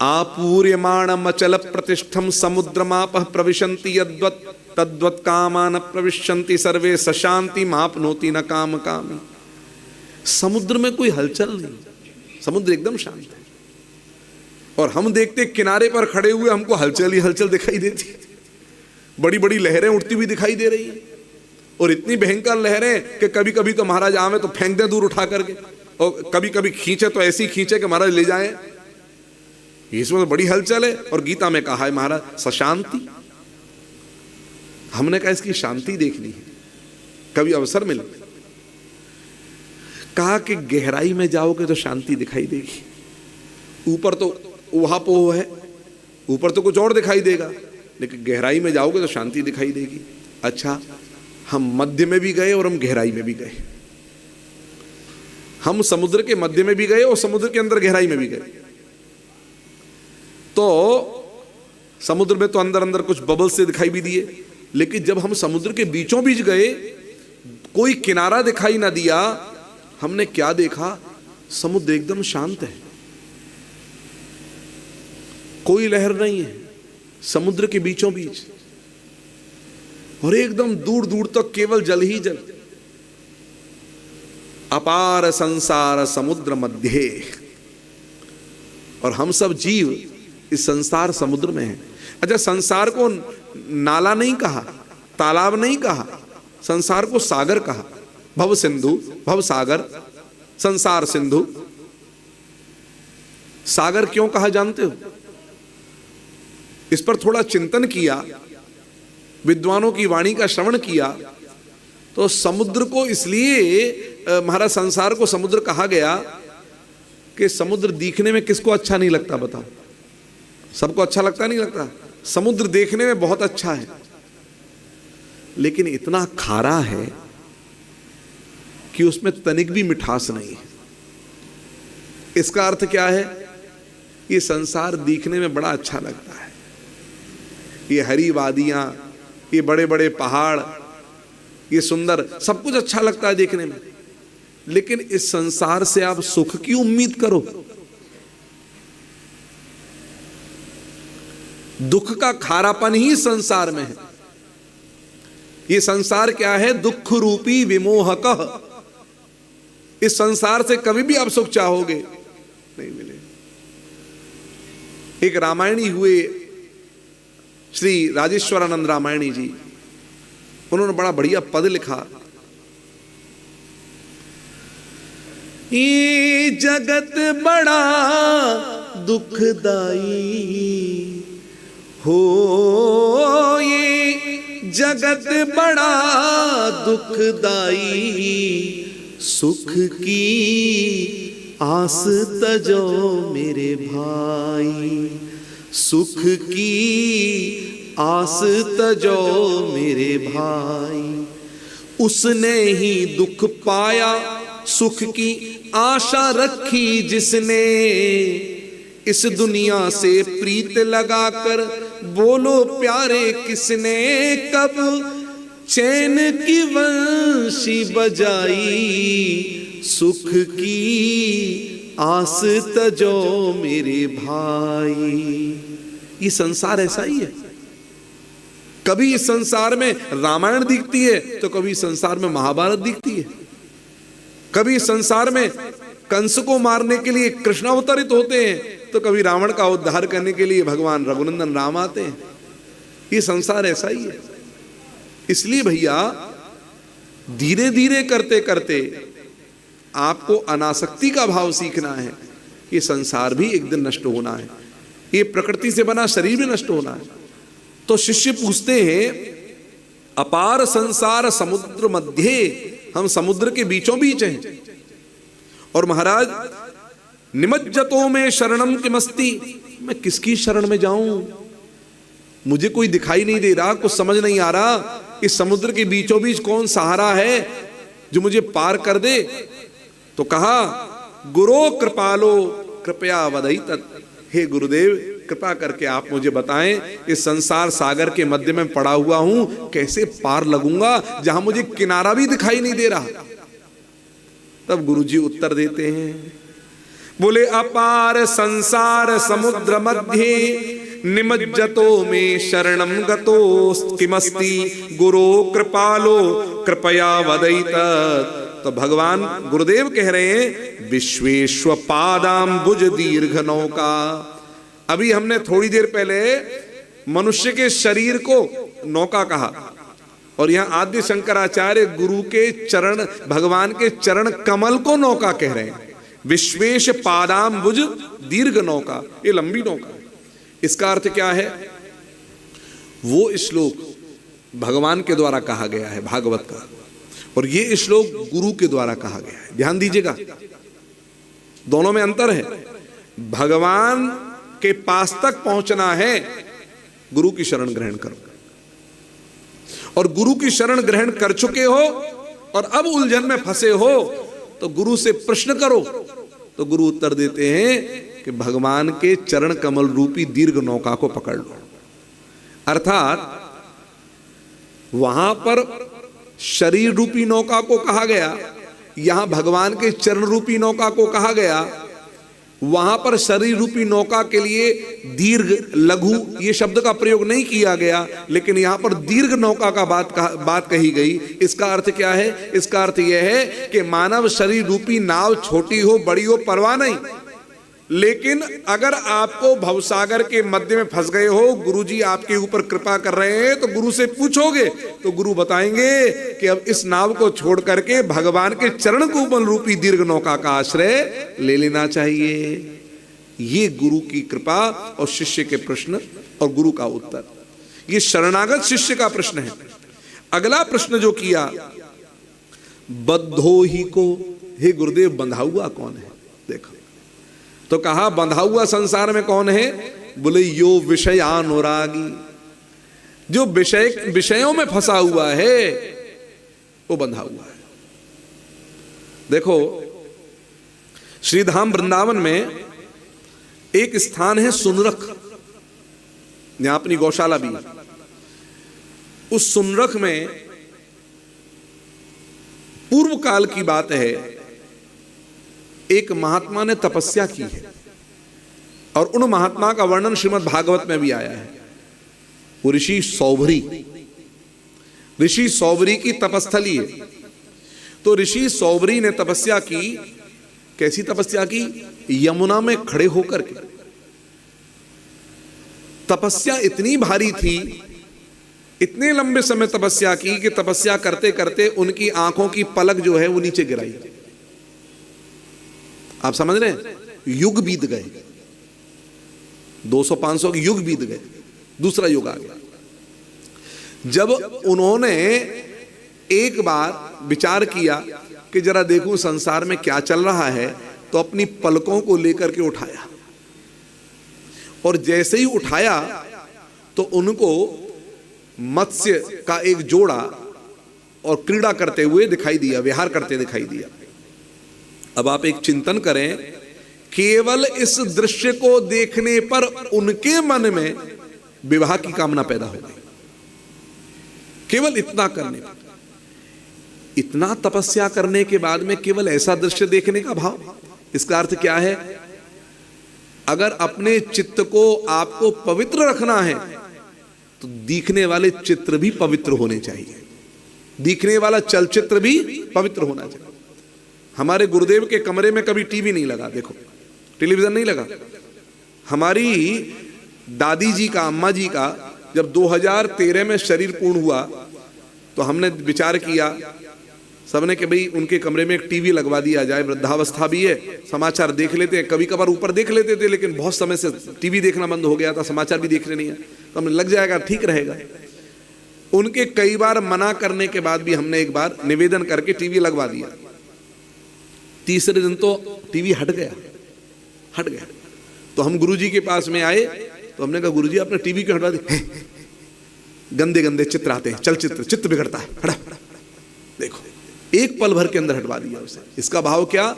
आपूर्यमाणम अचल प्रतिष्ठम समुद्रमाप प्रविशन्ति यद्वत् तद्वत् कामान प्रविशन्ति सर्वे सशांति मापनोति न काम कामी। समुद्र में कोई हलचल नहीं, समुद्र एकदम शांत है। और हम देखते किनारे पर खड़े हुए हमको हलचल ही हलचल दिखाई देती है। बड़ी बड़ी लहरें उठती हुई दिखाई दे रही हैं, और इतनी भयंकर लहरें कि कभी कभी तो महाराज आवे तो फेंक दे दूर उठा करके, और कभी कभी खींचे तो ऐसी खींचे कि महाराज ले जाए। इसमें तो बड़ी हलचल है। और गीता में कहा है महाराज सशांति। हमने कहा इसकी शांति देखनी है, कभी अवसर मिले। कहा कि गहराई में जाओगे तो शांति दिखाई देगी। ऊपर तो ऊहापोह है, ऊपर तो कुछ और दिखाई देगा, लेकिन गहराई में जाओगे तो शांति दिखाई देगी। अच्छा, हम मध्य में भी गए और हम गहराई में भी गए। हम समुद्र के मध्य में भी गए और समुद्र के अंदर गहराई में भी गए। तो समुद्र में तो अंदर अंदर कुछ बबल्स से दिखाई भी दिए, लेकिन जब हम समुद्र के बीचों बीच गए, कोई किनारा दिखाई ना दिया। हमने क्या देखा? समुद्र एकदम शांत है, कोई लहर नहीं है, समुद्र के बीचों बीच, और एकदम दूर दूर तक केवल जल ही जल। अपार संसार समुद्र मध्य, और हम सब जीव इस संसार समुद्र में हैं। अच्छा, संसार को नाला नहीं कहा, तालाब नहीं कहा, संसार को सागर कहा। भव सिंधु, भव सागर, संसार सिंधु। सागर क्यों कहा जानते हो? इस पर थोड़ा चिंतन किया, विद्वानों की वाणी का श्रवण किया, तो समुद्र को इसलिए महाराज संसार को समुद्र कहा गया कि समुद्र दिखने में किसको अच्छा नहीं लगता? बताओ, सबको अच्छा लगता नहीं लगता? समुद्र देखने में बहुत अच्छा है, लेकिन इतना खारा है कि उसमें तनिक भी मिठास नहीं है। इसका अर्थ क्या है? ये संसार दिखने में बड़ा अच्छा लगता है, ये हरी वादियां, ये बड़े बड़े पहाड़, ये सुंदर, सब कुछ अच्छा लगता है देखने में, लेकिन इस संसार से आप सुख की उम्मीद करो। दुख का खारापन ही संसार में है। ये संसार क्या है? दुख रूपी विमोहक। इस संसार से कभी भी आप सुख चाहोगे नहीं मिले। एक रामायणी हुए श्री राजेश्वरानंद रामायणी जी, उन्होंने बड़ा बढ़िया पद लिखा। ये जगत बड़ा दुखदाई हो, ये जगत बड़ा दुखदाई, सुख की आस तजो मेरे भाई, सुख की आस तजो मेरे भाई। उसने ही दुख पाया, सुख की आशा रखी जिसने, इस दुनिया से प्रीत लगाकर बोलो प्यारे किसने, कब चैन की वंशी बजाई, सुख की आस तजो मेरे भाई। ये संसार ऐसा ही है। कभी इस संसार में रामायण दिखती है तो कभी संसार में महाभारत दिखती है। कभी संसार में कंस को मारने के लिए कृष्ण अवतरित होते हैं तो कभी रावण का उद्धार करने के लिए भगवान रघुनंदन राम आते हैं। ये संसार ऐसा ही है। इसलिए भैया धीरे धीरे करते करते आपको अनासक्ति का भाव सीखना है। ये संसार भी एक दिन नष्ट होना है, ये प्रकृति से बना शरीर भी नष्ट होना है। तो शिष्य पूछते हैं, अपार संसार समुद्र मध्य, हम समुद्र के बीचों बीच हैं और महाराज निमज्जतों में शरणम किमस्ति, मैं किसकी शरण में जाऊं? मुझे कोई दिखाई नहीं दे रहा, कुछ समझ नहीं आ रहा। इस समुद्र के बीचों बीच कौन सहारा है जो मुझे पार कर दे? तो कहा, गुरो कृपालो कृपया वदई तत्, हे गुरुदेव कृपा करके आप मुझे बताएं, इस संसार सागर के मध्य में पड़ा हुआ हूं, कैसे पार लगूंगा जहां मुझे किनारा भी दिखाई नहीं दे रहा। तब गुरुजी उत्तर देते हैं, बोले अपार संसार समुद्र मध्य, निमज्जतो में शरणम गतो किमस्ति, गुरो कृपालो कृपया वदई तत्। तो भगवान गुरुदेव कह रहे हैं, विश्वेश्व पादाम्बुज दीर्घ नौका। अभी हमने थोड़ी देर पहले मनुष्य के शरीर को नौका कहा और यहां आद्य शंकराचार्य गुरु के चरण, भगवान के चरण कमल को नौका कह रहे हैं। विश्वेश पादाम्बुज दीर्घ नौका, ये लंबी नौका है। इसका अर्थ क्या है? वो श्लोक भगवान के द्वारा कहा गया है भागवत का, और ये श्लोक गुरु के द्वारा कहा गया है। ध्यान दीजिएगा, दोनों में अंतर है। भगवान के पास तक पहुंचना है, गुरु की शरण ग्रहण करो। और गुरु की शरण ग्रहण कर चुके हो और अब उलझन में फंसे हो तो गुरु से प्रश्न करो, तो गुरु उत्तर देते हैं कि भगवान के चरण कमल रूपी दीर्घ नौका को पकड़ लो। अर्थात वहां पर शरीर रूपी नौका को कहा गया, यहां भगवान के चरण रूपी नौका को कहा गया। वहां पर शरीर रूपी नौका के लिए दीर्घ लघु ये शब्द का प्रयोग नहीं किया गया, लेकिन यहां पर दीर्घ नौका का बात कही गई। इसका अर्थ क्या है? इसका अर्थ यह है कि मानव शरीर रूपी नाव छोटी हो बड़ी हो परवाह नहीं, लेकिन अगर आपको भवसागर के मध्य में फंस गए हो, गुरुजी आपके ऊपर कृपा कर रहे हैं, तो गुरु से पूछोगे तो गुरु बताएंगे कि अब इस नाव को छोड़ करके भगवान के चरण कमल रूपी दीर्घ नौका का आश्रय ले लेना चाहिए। ये गुरु की कृपा और शिष्य के प्रश्न और गुरु का उत्तर, ये शरणागत शिष्य का प्रश्न है। अगला प्रश्न जो किया, बद्धो ही को, हे गुरुदेव बंधा हुआ कौन है? देखो, तो कहा बंधा हुआ संसार में कौन है? बोले यो विषयानुरागी, जो विषयों में फंसा हुआ है वो बंधा हुआ है। देखो, श्रीधाम वृंदावन में एक स्थान है सुनरख, यहां अपनी गौशाला भी। उस सुनरख में पूर्व काल की बात है, एक महात्मा ने तपस्या की है और उन महात्मा का वर्णन श्रीमद् भागवत में भी आया है। वो ऋषि सौभरी, ऋषि सौभरी की तपस्थली है। तो ऋषि सौभरी ने तपस्या की। कैसी तपस्या की? यमुना में खड़े होकर के। तपस्या इतनी भारी थी, इतने लंबे समय तपस्या की कि तपस्या करते करते उनकी आंखों की पलक जो है वो नीचे गिराई। आप समझ रहे हैं? युग बीत गए, 200-500 के युग बीत गए, दूसरा युग आ गया। जब उन्होंने एक बार विचार किया कि जरा देखूं संसार में क्या चल रहा है, तो अपनी पलकों को लेकर के उठाया और जैसे ही उठाया तो उनको मत्स्य का एक जोड़ा और क्रीड़ा करते हुए दिखाई दिया, विहार करते दिखाई दिया। अब आप एक चिंतन करें, केवल इस दृश्य को देखने पर उनके मन में विवाह की कामना पैदा हो गई। केवल इतना करने पर, इतना तपस्या करने के बाद में केवल ऐसा दृश्य देखने का भाव। इसका अर्थ क्या है? अगर अपने चित्त को आपको पवित्र रखना है तो दिखने वाले चित्र भी पवित्र होने चाहिए, दिखने वाला चलचित्र भी पवित्र होना चाहिए। हमारे गुरुदेव के कमरे में कभी टीवी नहीं लगा, देखो टेलीविजन नहीं लगा। हमारी दादी जी का, अम्मा जी का जब 2013 में शरीर पूर्ण हुआ तो हमने विचार किया सबने कि भाई उनके कमरे में एक टीवी लगवा दिया जाए। वृद्धावस्था भी है, समाचार देख लेते हैं, कभी कभार ऊपर देख लेते थे, लेकिन बहुत समय से टीवी देखना बंद हो गया था, समाचार भी देखने नहीं है, तो हमें लग जाएगा ठीक रहेगा। उनके कई बार मना करने के बाद भी हमने एक बार निवेदन करके टीवी लगवा दिया। तीसरे दिन तो टीवी हट गया। तो हम गुरुजी के पास में आए तो हमने कहा गुरुजी आपने टीवी क्यों हटवा दी? गंदे गंदे चित्र आते हैं, चलचित्र, चित्त बिगड़ता है, हटा। देखो एक पल भर के अंदर हटवा दिया उसे। इसका भाव क्या?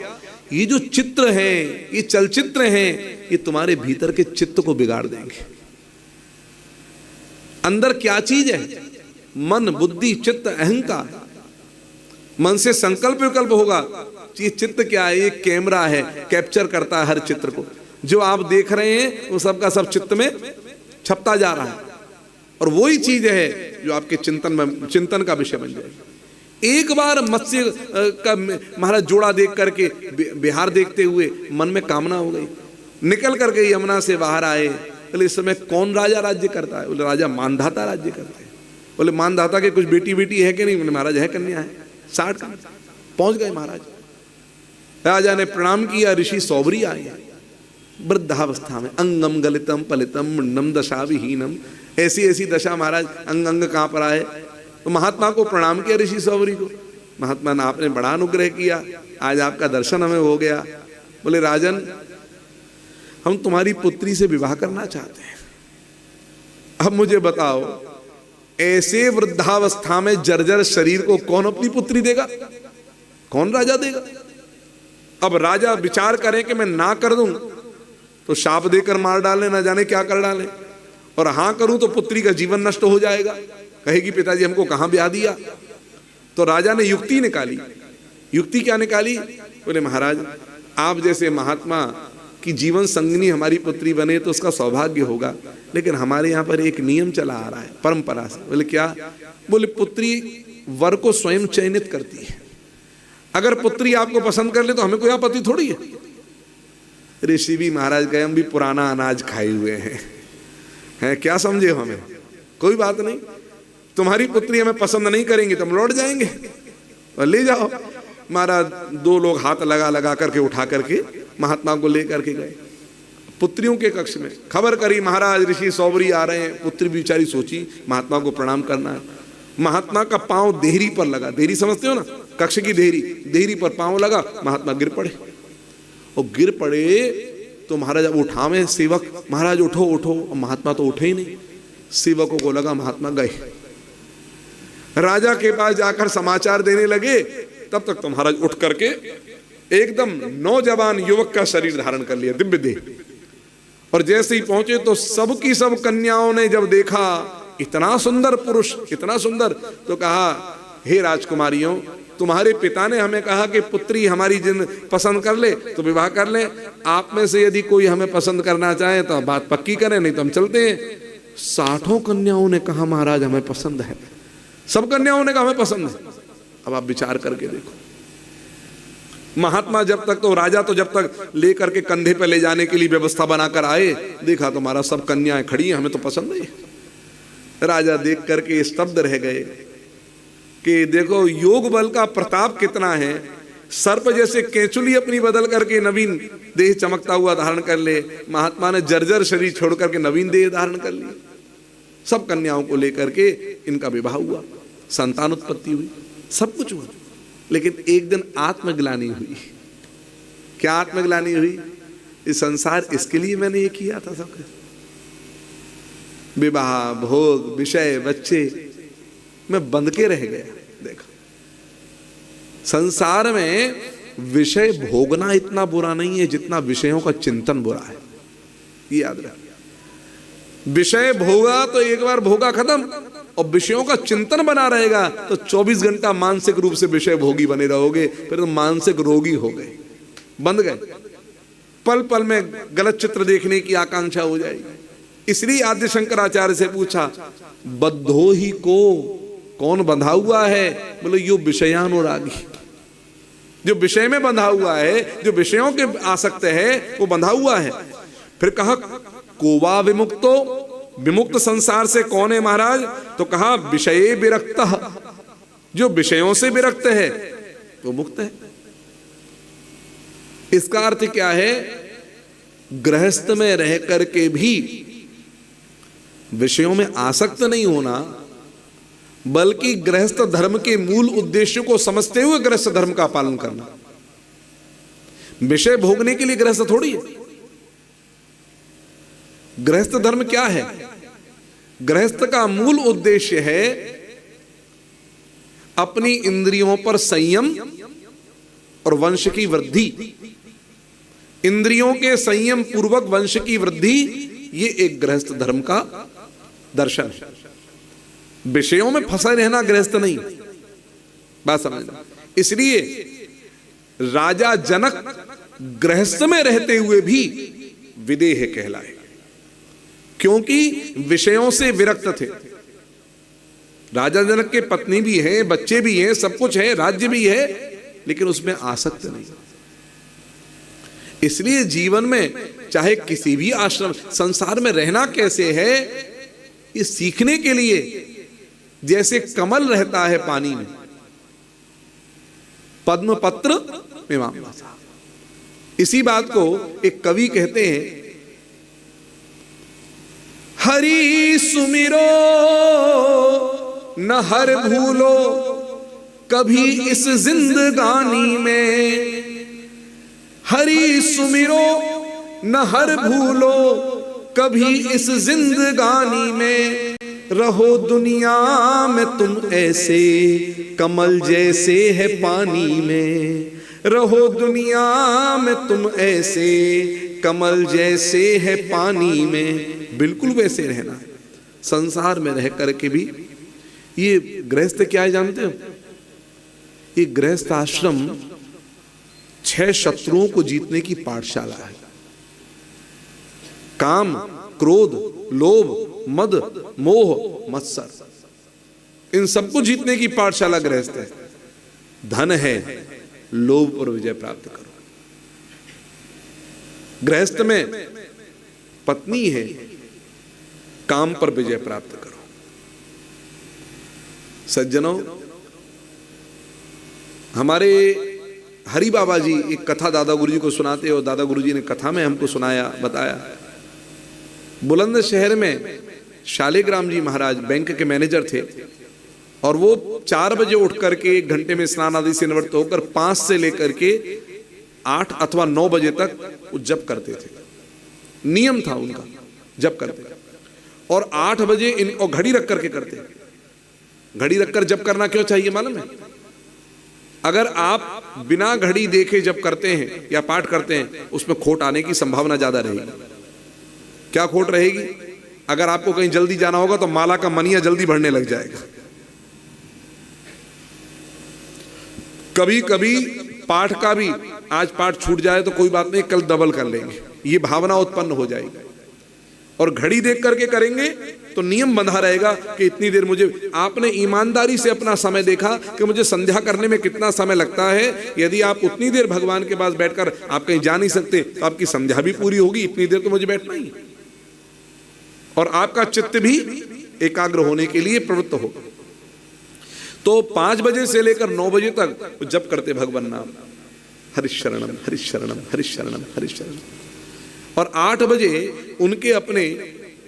ये जो चित्र हैं, ये चलचित्र हैं, ये तुम्हारे भीतर के चित्त को बिगाड़ देंगे। अंदर क्या चीज है? मन, बुद्धि, चित्त, अहंकार। मन से संकल्प विकल्प होगा। ये चित्त क्या है? ये कैमरा है, कैप्चर करता है हर चित्र को। जो आप देख रहे हैं वो सबका सब चित्त में छपता जा रहा है और वही चीज है जो आपके चिंतन का विषय बन जाएगी। एक बार मत्स्य का महाराज जोड़ा देख करके बिहार देखते हुए मन में कामना हो गई, निकल करके यमुना से बाहर आए। बोले इस समय कौन राजा राज्य करता है? बोले राजा मानधाता राज्य करता है। बोले मानधाता के कुछ बेटी बेटी है कि नहीं? बोले महाराज है, कन्या है। 60 का पहुंच गए महाराज। राजा ने प्रणाम किया, ऋषि सौभरी आए वृद्धावस्था में, अंगम गलितम पलितम मुंडम दशा विहीनम। ऐसी ऐसी दशा महाराज, अंग अंग कहां पर आए। तो महात्मा को प्रणाम किया ऋषि सौभरी को। महात्मा ने आपने बड़ा अनुग्रह किया, आज आपका दर्शन हमें हो गया। बोले राजन हम तुम्हारी पुत्री से विवाह करना चाहते हैं। अब मुझे बताओ ऐसे वृद्धावस्था में जर्जर शरीर को कौन अपनी पुत्री देगा? कौन राजा देगा? अब राजा विचार करें कि मैं ना कर दूं तो शाप देकर मार डालें, ना जाने क्या कर डालें, और हां करूं तो पुत्री का जीवन नष्ट हो जाएगा, कहेगी पिताजी हमको कहां ब्याह दिया। तो राजा ने युक्ति निकाली। युक्ति क्या निकाली? बोले महाराज आप जैसे महात्मा की जीवन संगिनी हमारी पुत्री बने तो उसका सौभाग्य होगा, लेकिन हमारे यहाँ पर एक नियम चला आ रहा है परंपरा से। बोले क्या? बोले पुत्री वर को स्वयं चयनित करती है। अगर पुत्री आपको पसंद कर ले तो हमें कोई आपत्ति थोड़ी है। ऋषि भी महाराज गए, हम भी पुराना अनाज खाए हुए हैं, क्या समझे हो हमें? कोई बात नहीं, तुम्हारी पुत्री हमें पसंद नहीं करेंगे तो हम लौट जाएंगे और ले जाओ। महाराज 2 लोग हाथ लगा लगा करके उठा करके महात्मा को लेकर के गए पुत्रियों के कक्ष में। खबर करी महाराज ऋषि सौभरी आ रहे हैं। पुत्री बेचारी सोची महात्मा को प्रणाम करना है। महात्मा का पांव देहरी पर लगा। देहरी समझते हो ना, कक्ष की देहरी, देहरी पर पांव लगा। महात्मा गिर पड़े और गिर पड़े तो महाराज अब उठावे सेवक, महाराज उठो उठो। महात्मा तो उठे ही नहीं। सेवकों को लगा महात्मा गए। राजा के पास जाकर समाचार देने लगे, तब तक तो महाराज उठ करके एकदम नौजवान युवक का शरीर धारण कर लिया, दिव्य देह। और जैसे ही पहुंचे तो सबकी सब कन्याओं ने जब देखा इतना सुंदर पुरुष, इतना सुंदर, तो कहा हे राजकुमारियों तुम्हारे पिता ने हमें कहा कि पुत्री हमारी जिन पसंद कर ले तो विवाह कर ले, आप में से यदि कोई हमें पसंद करना चाहे तो बात पक्की करें, नहीं तो हम चलते हैं। 60 कन्याओं ने कहा महाराज हमें पसंद है, सब कन्याओं ने कहा हमें पसंद है। अब आप विचार करके देखो, महात्मा जब तक तो राजा तो जब तक लेकर के कंधे पे ले जाने के लिए व्यवस्था बनाकर आए, देखा तुम्हारा सब कन्याएं खड़ी हैं, हमें तो पसंद नहीं। राजा देख करके स्तब्ध रह गए कि देखो योग बल का प्रताप कितना है। सर्प जैसे केचुली अपनी बदल करके नवीन देह चमकता हुआ धारण कर ले, महात्मा ने जर्जर शरीर छोड़ करके नवीन देह धारण कर ली। सब कन्याओं को लेकर के इनका विवाह हुआ, संतान उत्पत्ति हुई, सब कुछ हुआ। लेकिन एक दिन आत्मग्लानि हुई। क्या आत्मग्लानि हुई? इस संसार इसके लिए मैंने ये किया था सब, विवाह भोग विषय बच्चे, मैं बंध के रह गया। देखो संसार में विषय भोगना इतना बुरा नहीं है जितना विषयों का चिंतन बुरा है, ये याद रखिए। विषय भोगा तो एक बार भोगा खत्म, और विषयों का चिंतन बना रहेगा तो 24 घंटा मानसिक रूप से विषय भोगी बने रहोगे, फिर तो मानसिक रोगी हो गए, बंध गए। पल पल में गलत चित्र देखने की आकांक्षा हो जाएगी। इसलिए आद्य शंकराचार्य से पूछा, बद्धो ही को, कौन बंधा हुआ है? बोले यो विषयानुरागी, जो विषय में बंधा हुआ है, जो विषयों के आसक्त है वो बंधा हुआ है। फिर कहा कोवा विमुक्तो, विमुक्त संसार से कौन है महाराज? तो कहा विषये विरक्त, जो विषयों से विरक्त है वो मुक्त है। इसका अर्थ क्या है? गृहस्थ में रह करके भी विषयों में आसक्त नहीं होना, बल्कि गृहस्थ धर्म के मूल उद्देश्य को समझते हुए गृहस्थ धर्म का पालन करना। विषय भोगने के लिए गृहस्थ थोड़ी है। गृहस्थ धर्म क्या है? गृहस्थ का मूल उद्देश्य है अपनी इंद्रियों पर संयम और वंश की वृद्धि। इंद्रियों के संयम पूर्वक वंश की वृद्धि, ये एक गृहस्थ धर्म का दर्शन है। विषयों में फंसा रहना गृहस्थ नहीं, बात समझना। इसलिए राजा जनक गृहस्थ में रहते हुए भी विदेह कहलाए, क्योंकि विषयों से विरक्त थे। राजा जनक के पत्नी भी है, बच्चे भी हैं, सब कुछ है, राज्य भी है, लेकिन उसमें आसक्त नहीं। इसलिए जीवन में चाहे किसी भी आश्रम, संसार में रहना कैसे है, ये सीखने के लिए जैसे कमल रहता है पानी में, पद्म पत्र मीमांसा। इसी बात को एक कवि कहते हैं, हरि सुमिरो न हर भूलो कभी इस जिंदगानी में, हरि सुमिरो न हर भूलो कभी इस जिंदगानी में, रहो दुनिया में तुम ऐसे कमल जैसे है पानी में, रहो दुनिया में तुम ऐसे कमल जैसे है पानी में। बिल्कुल वैसे रहना है संसार में रह करके भी। ये गृहस्थ क्या है जानते हो? ये गृहस्थ आश्रम 6 शत्रुओं को जीतने की पाठशाला है। काम, क्रोध, लोभ, मद, मोह, मत्सर, इन सबको जीतने की पाठशाला गृहस्थ है। धन है, लोभ पर विजय प्राप्त करो। गृहस्थ में पत्नी है, काम पर विजय प्राप्त करो। सज्जनों, हमारे हरि बाबा जी एक कथा दादा गुरु जी को सुनाते, और दादा गुरु जी ने कथा में हमको सुनाया, बताया। बुलंदशहर में शालिग्राम जी महाराज बैंक के मैनेजर थे, और वो 4 बजे उठ करके 1 घंटे में स्नान आदि से निवृत्त होकर 5 से लेकर के 8 अथवा 9 बजे तक वो जप करते थे। नियम था उनका, जप करते। और 8 बजे इनको घड़ी रख करके करते। घड़ी रखकर जप करना क्यों चाहिए मालूम है? अगर आप बिना घड़ी देखे जप करते हैं या पाठ करते हैं, उसमें खोट आने की संभावना ज्यादा रहेगी। क्या खोट रहेगी? अगर आपको कहीं जल्दी जाना होगा तो माला का मनिया जल्दी भरने लग जाएगा। कभी कभी पाठ का भी, आज पाठ छूट जाए तो कोई बात नहीं, कल डबल कर लेंगे, ये भावना उत्पन्न हो जाएगी। और घड़ी देख करके करेंगे तो नियम बंधा रहेगा कि इतनी देर मुझे, आपने ईमानदारी से अपना समय देखा कि मुझे संध्या करने में कितना समय लगता है। यदि आप उतनी देर भगवान के पास बैठकर आप कहीं जा नहीं सकते तो आपकी संध्या भी पूरी होगी, इतनी देर तो मुझे बैठना ही, और आपका चित्त भी एकाग्र होने के लिए प्रवृत्त होगा। तो 5 बजे से लेकर 9 बजे तक जप करते भगवान नाम, हरिशरणम हरिशरणम हरिशरणम हरिशरणम। और 8 बजे उनके अपने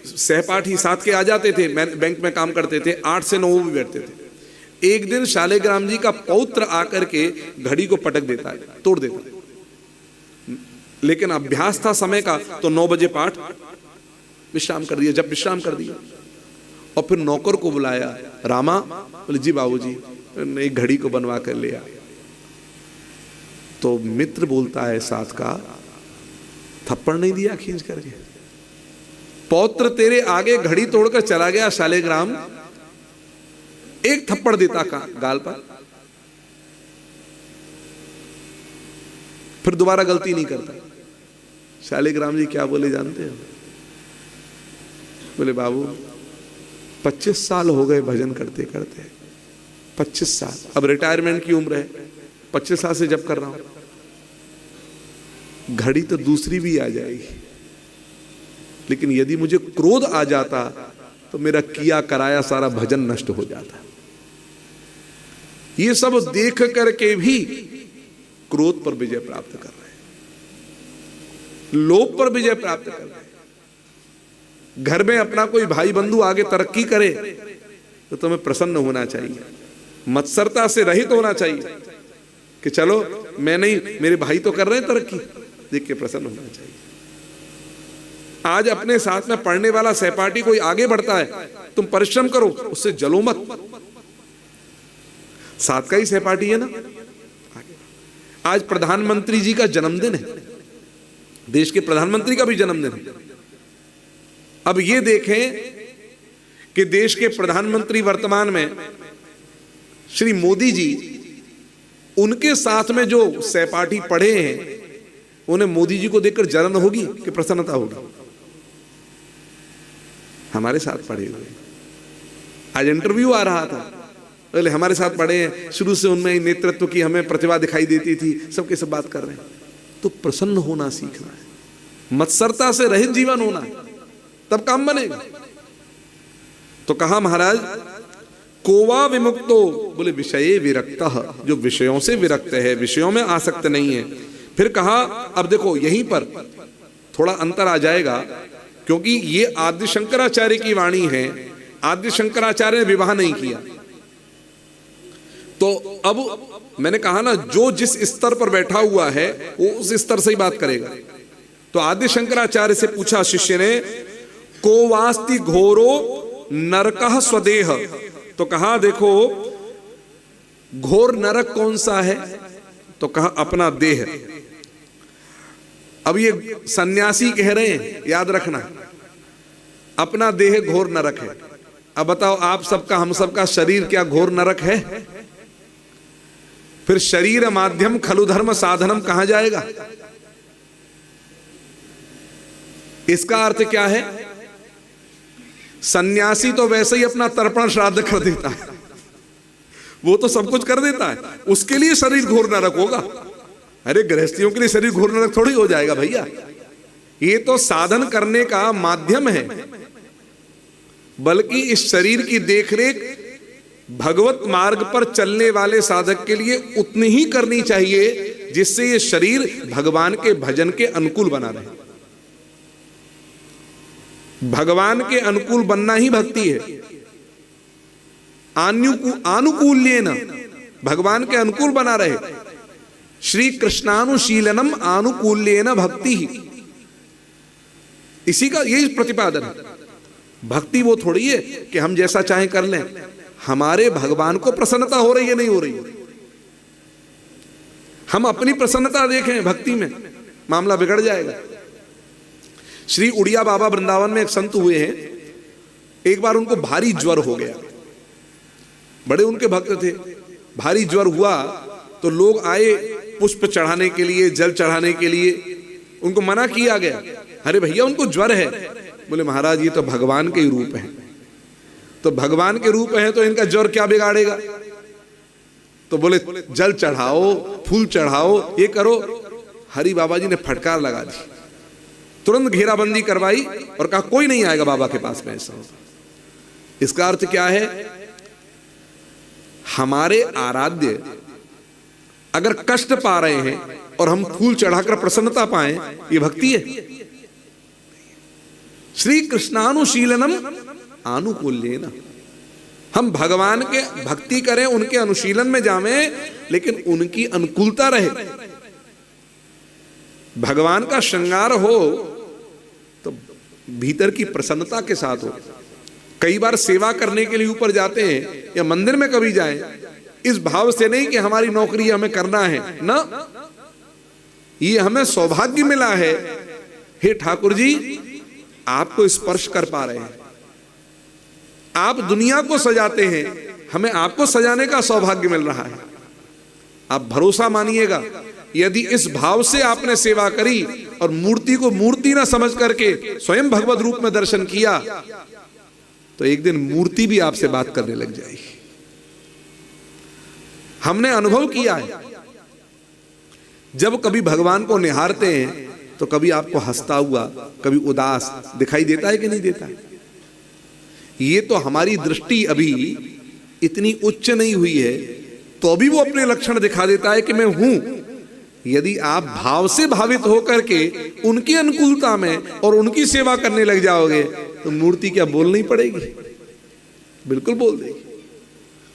सहपाठी साथ के आ जाते थे, मैं बैंक में काम करते थे, 8 से 9 भी बैठते थे। एक दिन शालिग्राम जी का पौत्र आकर के घड़ी को पटक देता है, तोड़ देता है, लेकिन अभ्यास था समय का, तो 9 बजे पाठ विश्राम कर दिया, जब विश्राम कर दिया। और फिर नौकर को बुलाया, रामा, बोले जी बाबूजी, एक घड़ी को बनवा कर ले आ। तो मित्र बोलता है साथ का, थप्पड़ नहीं दिया खींच करके, पौत्र तेरे आगे घड़ी तोड़कर चला गया शालिग्राम, एक थप्पड़ देता का गाल पर, फिर दोबारा गलती नहीं करता। शालिग्राम जी क्या बोले जानते हो? बोले बाबू 25 साल हो गए भजन करते करते, 25 साल, अब रिटायरमेंट की उम्र है, 25 साल से जब कर रहा हूं, घड़ी तो दूसरी भी आ जाएगी, लेकिन यदि मुझे क्रोध आ जाता तो मेरा किया कराया सारा भजन नष्ट हो जाता। ये सब देख करके भी क्रोध पर विजय प्राप्त कर रहे हैं, लोभ पर विजय प्राप्त कर रहे हैं। घर में अपना कोई भाई बंधु आगे तरक्की करे तो तुम्हें प्रसन्न होना चाहिए, मत्सरता से रहित होना चाहिए कि चलो मैं नहीं, मेरे भाई तो कर रहे हैं तरक्की, देख के प्रसन्न होना चाहिए। आज अपने साथ में पढ़ने वाला सहपाठी कोई आगे बढ़ता है, तुम परिश्रम करो, उससे जलो मत, साथ का ही सहपाठी है ना। आज प्रधानमंत्री जी का जन्मदिन है, देश के प्रधानमंत्री का भी जन्मदिन है। अब ये देखें कि देश के प्रधानमंत्री वर्तमान में श्री मोदी जी, उनके साथ में जो सहपाठी पढ़े हैं, उन्हें मोदी जी को देखकर जलन होगी कि प्रसन्नता होगी? हमारे साथ पढ़े हुए, आज इंटरव्यू आ रहा था, पहले हमारे साथ पढ़े हैं, शुरू से उनमें नेतृत्व की हमें प्रतिभा दिखाई देती थी, सबके सब बात कर रहे हैं। तो प्रसन्न होना सीखना है, मत्सरता से रहित जीवन होना है, तब काम बनेगा। तो कहा महाराज, कोवा विमुक्तो, बोले विषये विरक्तः, जो विषयों से विरक्त है, विषयों में आसक्त नहीं है। फिर कहा, अब देखो यहीं पर थोड़ा अंतर आ जाएगा, क्योंकि ये आदि शंकराचार्य की वाणी है, आदि शंकराचार्य ने विवाह नहीं किया। तो अब मैंने कहा ना, जो जिस स्तर पर बैठा हुआ है वो उस स्तर से ही बात करेगा। तो आदि शंकराचार्य से पूछा शिष्य ने, को वास्ति घोरो नरकः स्वदेह, तो कहा देखो घोर नरक कौन सा है? तो कहा अपना देह। अब ये सन्यासी कह रहे हैं, याद रखना, अपना देह घोर नरक है। अब बताओ, आप सबका, हम सबका शरीर क्या घोर नरक है? फिर शरीर माध्यम खलु धर्म साधनम कहां जाएगा? इसका अर्थ क्या है? सन्यासी तो वैसे ही अपना तर्पण श्राद्ध कर देता है, वो तो सब कुछ कर देता है, उसके लिए शरीर घोर नरक होगा। अरे गृहस्थियों के लिए शरीर घोर नरक थोड़ी हो जाएगा भैया, ये तो साधन करने का माध्यम है। बल्कि इस शरीर की देखरेख भगवत मार्ग पर चलने वाले साधक के लिए उतनी ही करनी चाहिए जिससे ये शरीर भगवान के भजन के अनुकूल बना रहे। भगवान के अनुकूल बनना ही भक्ति है। आनुकूल्येन, भगवान के अनुकूल बना रहे। श्री कृष्णानुशीलनम आनुकूल्येन भक्ति ही, इसी का यही प्रतिपादन है। भक्ति वो थोड़ी है कि हम जैसा चाहे कर लें, हमारे भगवान को प्रसन्नता हो रही है नहीं हो रही है, हम अपनी प्रसन्नता देखें भक्ति में, मामला बिगड़ जाएगा। श्री उड़िया बाबा वृंदावन में एक संत हुए हैं, एक बार उनको भारी ज्वर हो गया, बड़े उनके भक्त थे, भारी ज्वर हुआ तो लोग आए पुष्प चढ़ाने के लिए, जल चढ़ाने के लिए। उनको मना किया गया, अरे भैया उनको ज्वर है। बोले महाराज ये तो भगवान के ही रूप है, तो भगवान के रूप है तो इनका ज्वर क्या बिगाड़ेगा। तो बोले जल चढ़ाओ, फूल चढ़ाओ, ये करो। हरि बाबा जी ने फटकार लगा दी, तुरंत घेराबंदी करवाई और कहा कोई नहीं आएगा बाबा के पास में ऐसा होगा। इसका अर्थ क्या है, हमारे आराध्य अगर कष्ट पा रहे हैं और हम फूल चढ़ाकर प्रसन्नता पाएं, ये भक्ति है। श्री कृष्णानुशीलनम आनुकूल्येन, हम भगवान के भक्ति करें, उनके अनुशीलन में जावें, लेकिन उनकी अनुकूलता रहे। भगवान का श्रृंगार हो तो भीतर की प्रसन्नता के साथ हो। कई बार सेवा करने के लिए ऊपर जाते हैं या मंदिर में कभी जाएं, इस भाव से नहीं कि हमारी नौकरी हमें करना है ना, ये हमें सौभाग्य मिला है, हे ठाकुर जी आपको स्पर्श कर पा रहे हैं, आप दुनिया को सजाते हैं, हमें आपको सजाने का सौभाग्य मिल रहा है। आप भरोसा मानिएगा, यदि इस भाव से आपने सेवा करी और मूर्ति को मूर्ति ना समझ करके स्वयं भगवत रूप में दर्शन किया, तो एक दिन मूर्ति भी आपसे बात करने लग जाएगी। हमने अनुभव किया है, जब कभी भगवान को निहारते हैं तो कभी आपको हंसता हुआ, कभी उदास दिखाई देता है कि नहीं देता है। ये तो हमारी दृष्टि अभी इतनी उच्च नहीं हुई है, तो भी वो अपने लक्षण दिखा देता है कि मैं हूं। यदि आप भाव से भावित होकर के उनकी अनुकूलता में और उनकी सेवा करने लग जाओगे, तो मूर्ति क्या बोल नहीं पड़ेगी, बिल्कुल बोल देगी।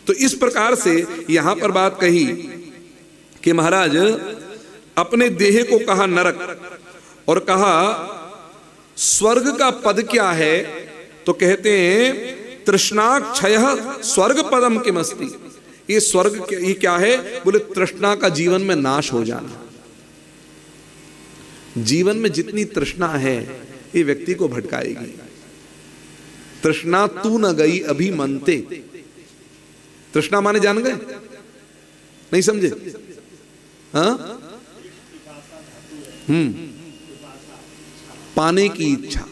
तो इस प्रकार से यहां पर बात कही कि महाराज अपने देह को कहा नरक और कहा स्वर्ग का पद क्या है, तो कहते हैं तृष्णाक्षय स्वर्ग पदम किमस्ति। ये स्वर्ग ये क्या है, बोले तृष्णा का जीवन में नाश हो जाना। जीवन में जितनी तृष्णा है ये व्यक्ति को भटकाएगी। तृष्णा तू न गई अभी मनते, तृष्णा माने जान गए, नहीं समझे? हाँ, पाने की इच्छा,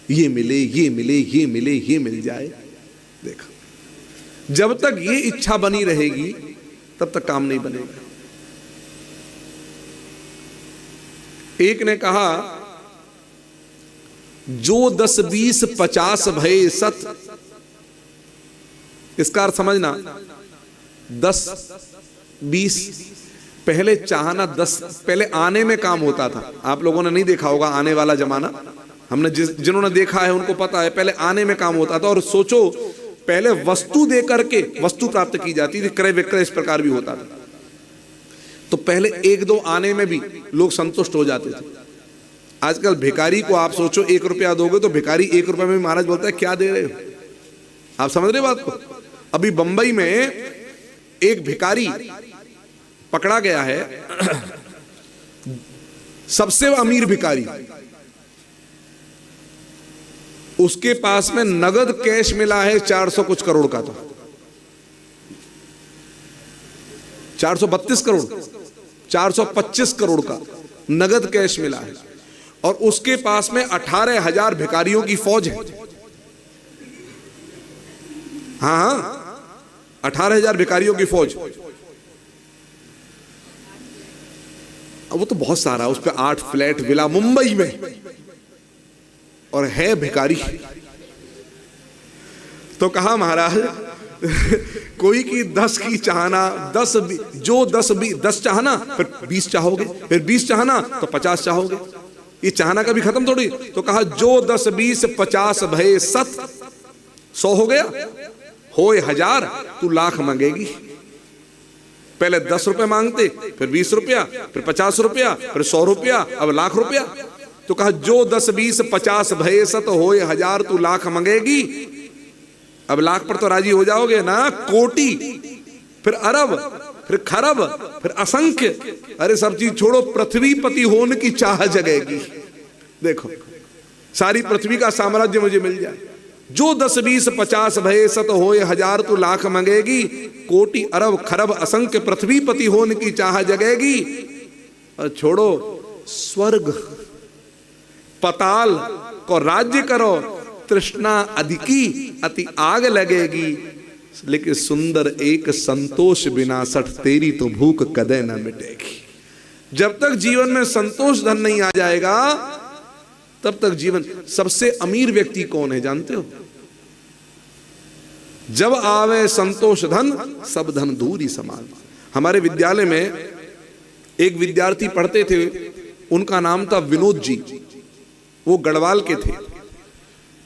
ये मिले, ये मिले, ये मिले, ये मिल जाए। देखो, जब तक ये इच्छा बनी रहेगी तब तक काम नहीं बनेगा। एक ने कहा जो 10 20 50 भय सत, इसका अर्थ समझना। 10 20 पहले चाहना, 10 पहले आने में काम होता था। आप लोगों ने नहीं देखा होगा आने वाला जमाना, हमने जिन्होंने देखा है उनको पता है, पहले आने में काम होता था। और सोचो पहले वस्तु दे करके वस्तु प्राप्त की जाती थी, क्रय विक्रय इस प्रकार भी होता था। तो पहले 1-2 आने में भी लोग संतुष्ट हो जाते थे। आजकल भिखारी को आप सोचो 1 रुपया दोगे तो भिखारी 1 रुपये में महाराज बोलता है क्या दे रहे हो। आप समझ रहे बात को? अभी बंबई में एक भिखारी पकड़ा गया है, सबसे अमीर भिखारी, उसके पास में नगद कैश मिला है 400 कुछ करोड़ का, तो 432 करोड़ 425 करोड़ का नगद कैश मिला है। और उसके पास में 18,000 भिखारियों की फौज है। हाँ, 18,000 भिखारियों की फौज। अब वो तो बहुत सारा, उस पर 8 फ्लैट विला मुंबई में, और है भिखारी। तो कहा महाराज कोई की 10 की चाहना, 10 जो 10 चाहना, फिर 20 चाहोगे, फिर 20 चाहना तो 50 चाहोगे, ये चाहना कभी खत्म थोड़ी। तो कहा जो 10 20 50 भय सत, 100 हो गया, होए 1000 तू लाख मांगेगी। पहले 10 रुपए मांगते, फिर 20 रुपया, फिर 50 रुपया, फिर 100 रुपया, अब लाख रुपया। तो कहा जो 10 20 50 भय सत होए 1000 तू लाख मांगेगी। अब लाख पर तो राजी हो जाओगे ना, कोटि, फिर अरब, फिर खरब, फिर असंख्य, अरे सब चीज छोड़ो, पृथ्वी पति होने की चाह जगेगी। देखो सारी पृथ्वी का साम्राज्य मुझे मिल जाए, जो 10 20 50 भये सत होए हजार तू लाख मंगेगी, कोटि अरब खरब असंख्य पृथ्वीपति होने की चाह जगेगी। और छोड़ो स्वर्ग पताल को राज्य करो, तृष्णा अधिकी अति आग लगेगी। लेकिन सुंदर एक संतोष विनाशठ, तेरी तो भूख कदे न मिटेगी। जब तक जीवन में संतोष धन नहीं आ जाएगा तब तक जीवन। सबसे अमीर व्यक्ति कौन है जानते हो? जब आवे संतोष धन, सब धन दूरी समान। हमारे विद्यालय में एक विद्यार्थी पढ़ते थे, उनका नाम था विनोद जी। वो गढ़वाल के थे,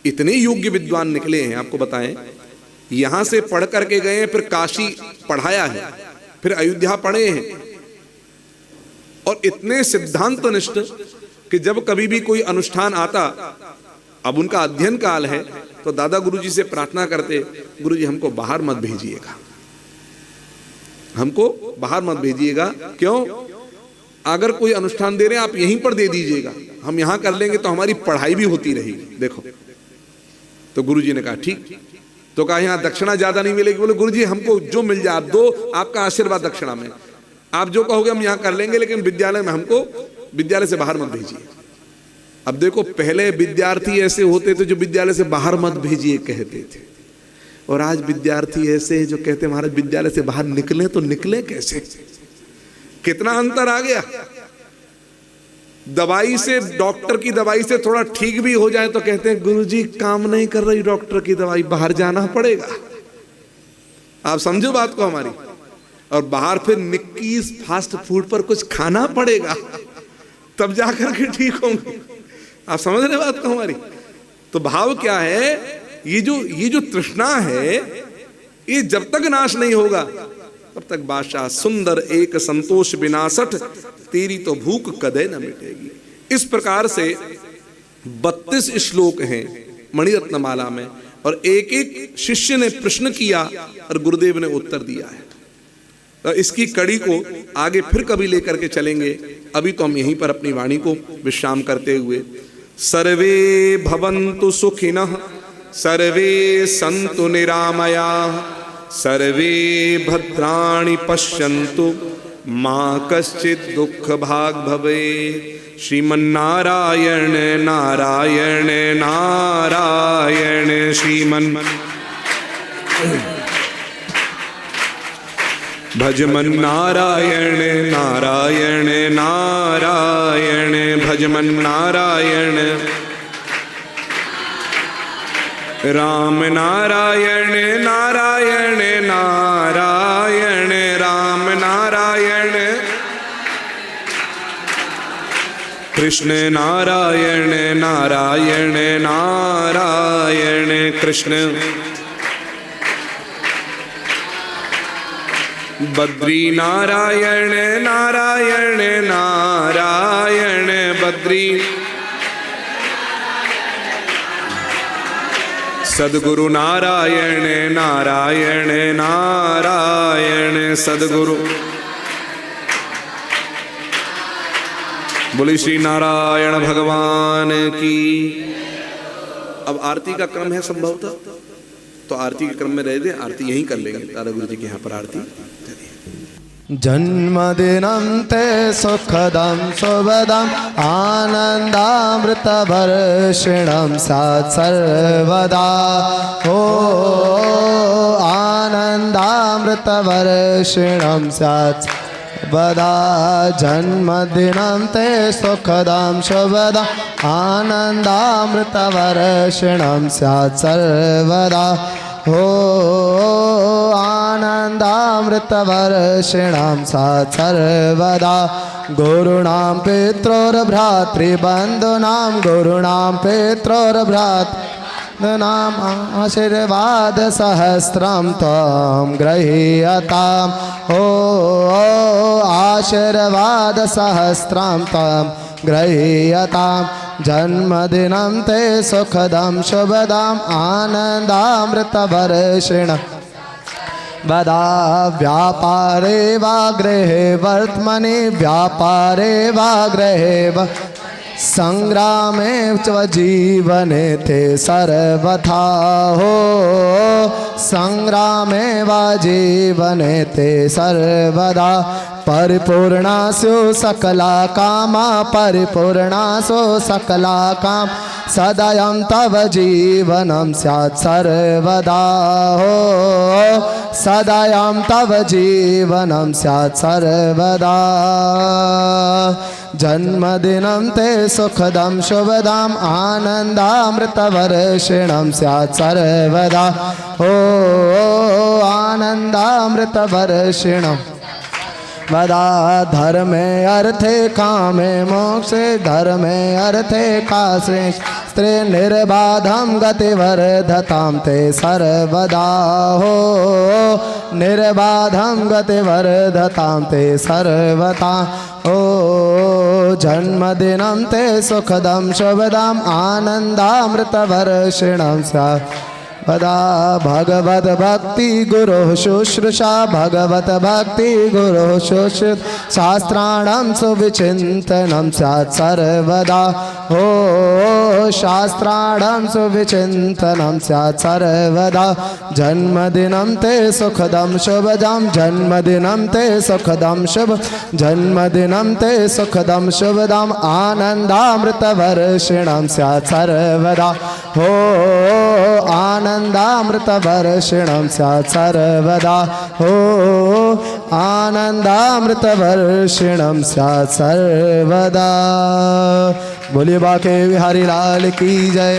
इतने योग्य विद्वान निकले हैं आपको बताएं। यहां से पढ़ करके गए, फिर काशी पढ़ाया है, फिर अयोध्या पढ़े हैं, और इतने सिद्धांतनिष्ठ कि जब कभी भी कोई अनुष्ठान आता, अब उनका अध्ययन काल है, तो दादा गुरुजी से प्रार्थना करते, गुरुजी हमको बाहर मत भेजिएगा, हमको बाहर मत भेजिएगा। क्यों? अगर कोई अनुष्ठान दे रहे हैं आप यहीं पर दे दीजिएगा, हम यहां कर लेंगे तो हमारी पढ़ाई भी होती रहेगी। देखो, तो गुरुजी ने कहा ठीक। तो कहा यहां दक्षिणा ज्यादा नहीं मिलेगी। बोले गुरुजी हमको जो मिल जाए आप दो, आपका आशीर्वाद दक्षिणा में, आप जो कहोगे हम यहां कर लेंगे, लेकिन विद्यालय में हमको विद्यालय से बाहर मत भेजिए। अब देखो, पहले विद्यार्थी ऐसे होते थे जो विद्यालय से बाहर मत भेजिए कहते थे, और आज विद्यार्थी ऐसे हैं जो कहते हैं महाराज विद्यालय से बाहर निकले तो निकले कैसे। कितना अंतर आ गया। दवाई से, डॉक्टर की दवाई से थोड़ा ठीक भी हो जाए तो कहते हैं गुरुजी काम नहीं कर रही डॉक्टर की दवाई, बाहर जाना पड़ेगा। आप समझो बात को हमारी। और बाहर फिर निक्कीज फास्ट फूड पर कुछ खाना पड़ेगा, तब जाकर के ठीक होंगे। आप समझ रहे बात को हमारी। तो भाव क्या है, ये जो तृष्णा है, ये जब तक नाश नहीं होगा तब तक बादशाह सुंदर एक संतोष विनाशठ, तेरी तो भूख कदे न मिटेगी। इस प्रकार से 32 श्लोक हैं मणिरत्नमाला में, और एक एक शिष्य ने प्रश्न किया और गुरुदेव ने उत्तर दिया है। तो इसकी कड़ी को आगे फिर कभी लेकर के चलेंगे। अभी तो हम यहीं पर अपनी वाणी को विश्राम करते हुए, सर्वे भवन्तु सुखिनः, सर्वे सन्तु निरामयाः, सर्वे भद्राणि पश्यन्तु, मां कश्चित् दुःख भाग् भवेत्। श्रीमन्नारायण नारायण नारायण श्रीमन् भजमन नारायण नारायण नारायण भजमन नारायण, राम नारायण नारायण नारायण राम नारायण, कृष्ण नारायण नारायण नारायण कृष्ण, बद्री नारायण नारायण नारायण बद्री, सद्गुरु नारायण नारायण नारायण सद्गुरु। बोले श्री नारायण भगवान की। अब आरती का क्रम है संभवतः, तो आरती के क्रम में रह दे, आरती यहीं कर लेंगे दादा गुरु जी के यहाँ पर आरती। जन्मदिनं ते सुखदं शुभदं आनन्दामृतवर्षिणं सात् सर्वदा, ओ आनन्दामृतवर्षिणं सात् सर्वदा। जन्मदिनं ते सुखदं शुभदं आनन्दामृतवर्षिणं स्यात् सर्वदा, हो आनन्दामृतवर्षिणां सात् सर्वदा। गुरूणां पितॄर्भ्रातृबन्धूनां, गुरूणां पितॄर्भ्रातॄणाम् आशीर्वादसहस्रं त्वं गृह्यताम्, ओ आशीर्वादसहस्रं त्वं गृह्यताम्। जन्मदिनं ते सुखदं शुभदम् आनन्दामृतवर्षिणं वदा। व्यापारे वा गृहे वर्त्मनि, व्यापारे वा गृहे संग्रामे च जीवने ते सर्वथा हो संग्रामे वा जीवने ते सर्वदा परिपूर्णासु सकला कामा परिपूर्णासु सकला काम सदायं तव जीवनं स्यात् सर्वदा हो सदायं तव जीवनं स्यात् सर्वदा जन्मदिनं ते सुखदं शुभदं आनन्दामृतवर्षिणं स्यात् सर्वदा हो आनन्दामृतवर्षिणं वदा धर्मे अर्थे कामे मोक्षे धर्मे अर्थे काशे स्त्रे निर्बाधं गतिवर्धतां ते सर्वदा हो निर्बाधं गतिवर्धतां ते सर्वदा हो जन्मदिनं ते सुखदं शुभदं आनन्दामृतवर्षिणं स्यात् वदा भगवत भक्ति गुरु शुश्रूषा भगवत भक्ति गुरु शुश्रूषा शास्त्राणां सुविचिन्तनं स्यात् सर्वदा हो शास्त्राणां सुविचिन्तनं स्यात् सर्वदा जन्मदिनं ते सुखदं शुभदं जन्मदिनं ते सुखदं शुभ जन्मदिनं ते सुखदं शुभदं आनन्दामृतवर्षिणं स्यात् सर्वदा हो आनन्दामृतवर्षिणं स्यात् सर्वदा हो आनन्दामृतवर्षिणं स्यात् सर्वदा। बोलिए बाके बिहारी लाल की जय।